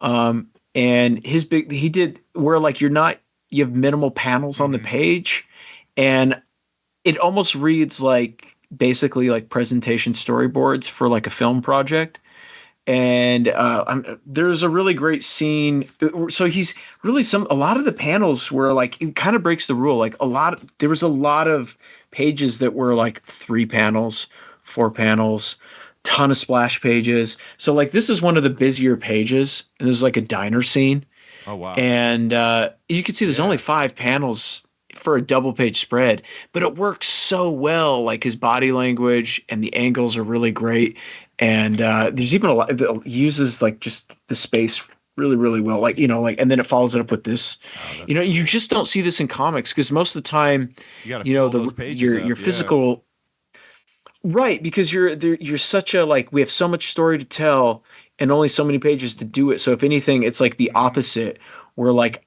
And he did where like you have minimal panels on the page, and it almost reads like basically like presentation storyboards for like a film project. And there's a really great scene. So he's really a lot of the panels were like, it kind of breaks the rule. Like there was a lot of pages that were like 3 panels, 4 panels, ton of splash pages. So like this is one of the busier pages, and there's like a diner scene. oh wow. And you can see there's Yeah. only 5 panels for a double page spread, but it works so well. Like his body language and the angles are really great. And there's even a lot that uses like just the space really, really well. Like, and then it follows it up with this. Oh, You just don't see this in comics because most of the time, you got to fill those pages up, your physical. Right, because you're such a like we have so much story to tell and only so many pages to do it. So if anything, it's like the opposite, where like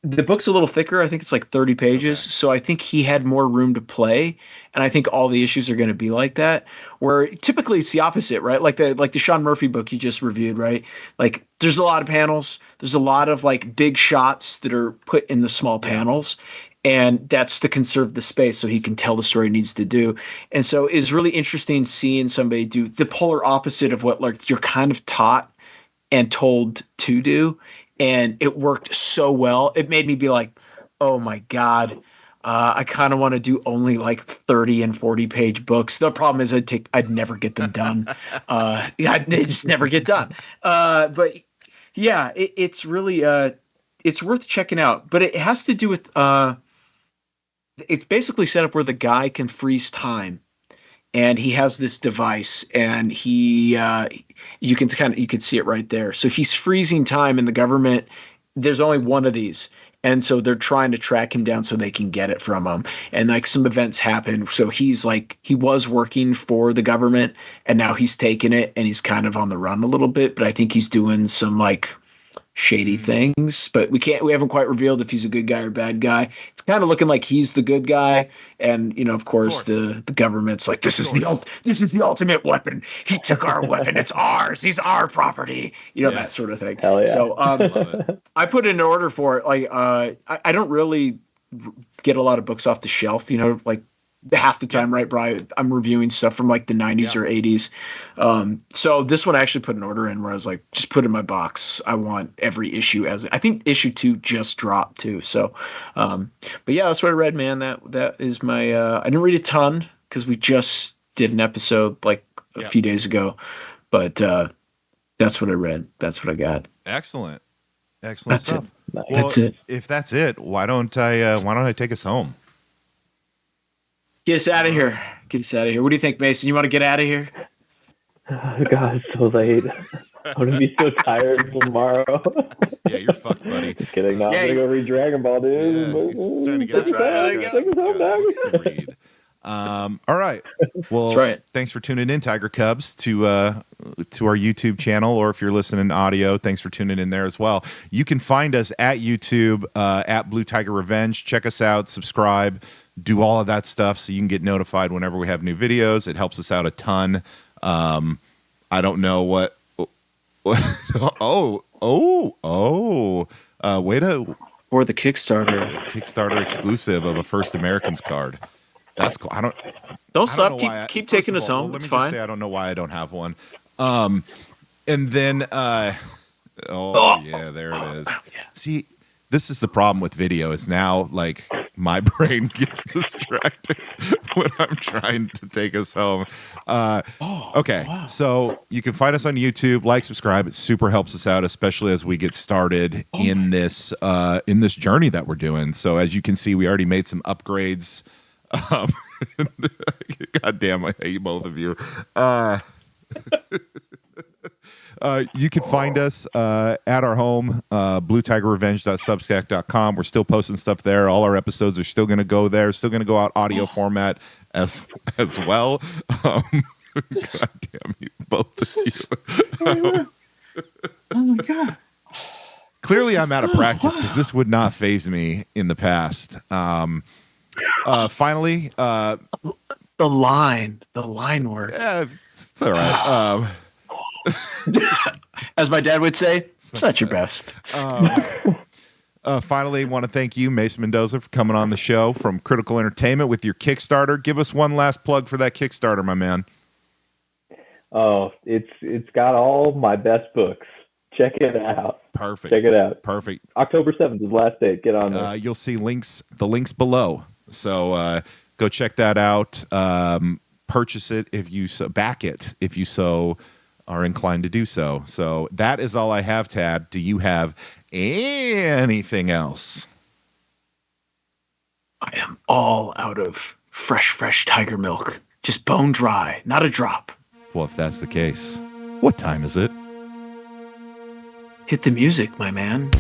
the book's a little thicker. I think it's like 30 pages. Okay. So I think he had more room to play. And I think all the issues are going to be like that. Where typically it's the opposite, right? Like the Sean Murphy book you just reviewed, right? Like there's a lot of panels. There's a lot of like big shots that are put in the small panels. And that's to conserve the space so he can tell the story he needs to do. And so it's really interesting seeing somebody do the polar opposite of what like you're kind of taught and told to do. And it worked so well. It made me be like, oh my God, I kind of want to do only like 30 and 40 page books. The problem is I'd never get them done. They just never get done. But yeah, it's really, it's worth checking out, but it has to do with, it's basically set up where the guy can freeze time. and he has this device, and you can see it right there. So he's freezing time, and the government, there's only one of these. And so they're trying to track him down so they can get it from him. And like some events happen. So he was working for the government, and now he's taken it, and he's kind of on the run a little bit. But I think he's doing some like shady things, but we haven't quite revealed if he's a good guy or bad guy. It's kind of looking like he's the good guy, and of course the government's like, this is the ultimate weapon. He took our weapon. It's ours. He's our property. That sort of thing. Hell yeah. So I put in an order for it. Like I don't really get a lot of books off the shelf. Like half the time, right, Brian? I'm reviewing stuff from like the 90s or 80s. So this one I actually put an order in where I was like, just put in my box. I want every issue I think issue 2 just dropped too. So, but yeah, that's what I read, man. That is my, I didn't read a ton because we just did an episode like a few days ago, but that's what I read. That's what I got. Excellent That's stuff. It. Well, that's it. If that's it, why don't I take us home? Get us out of here. Get us out of here. What do you think, Mason? You want to get out of here? Oh, God, it's so late. I'm going to be so tired tomorrow. Yeah, you're fucked, buddy. Just kidding. No, I'm going to go read Dragon Ball, dude. Yeah, he's trying to get That's right. Take us home, dog. read. All right. Well, That's right. Thanks for tuning in, Tiger Cubs, to our YouTube channel, or if you're listening in audio, thanks for tuning in there as well. You can find us at YouTube, at Blue Tiger Revenge. Check us out, subscribe, do all of that stuff so you can get notified whenever we have new videos. It helps us out a ton. I don't know what. Way to Or the Kickstarter. Kickstarter exclusive of a First Americans card. That's cool. Don't stop. Keep taking us home. Let It's me fine. just say I don't know why I don't have one. And then yeah, there it is. See, this is the problem with video. Is now like my brain gets distracted when I'm trying to take us home. Okay, wow. so you can find us on YouTube. Like, subscribe. It super helps us out, especially as we get started in this journey that we're doing. So as you can see, we already made some upgrades. God damn, I hate both of you. You can find us at our home, bluetigerrevenge.substack.com. We're still posting stuff there. All our episodes are still going to go there. Still going to go out audio format as well. God damn you, both of you. Oh my God. Clearly, I'm out of practice because this would not faze me in the past. Finally, The line work. yeah, it's all right. As my dad would say, it's not your best. Finally, want to thank you, Mason Mendoza, for coming on the show from Critical Entertainment with your Kickstarter. Give us one last plug for that Kickstarter, my man. Oh, it's got all my best books. Check it out. Perfect. Check it out. Perfect. October 7th is the last date. Get on there. You'll see the links below. So go check that out. Purchase it back it if you so are inclined to do so. So that is all I have, Tad. Do you have anything else? I am all out of fresh tiger milk. Just bone dry, not a drop. Well, if that's the case, what time is it? Hit the music, my man.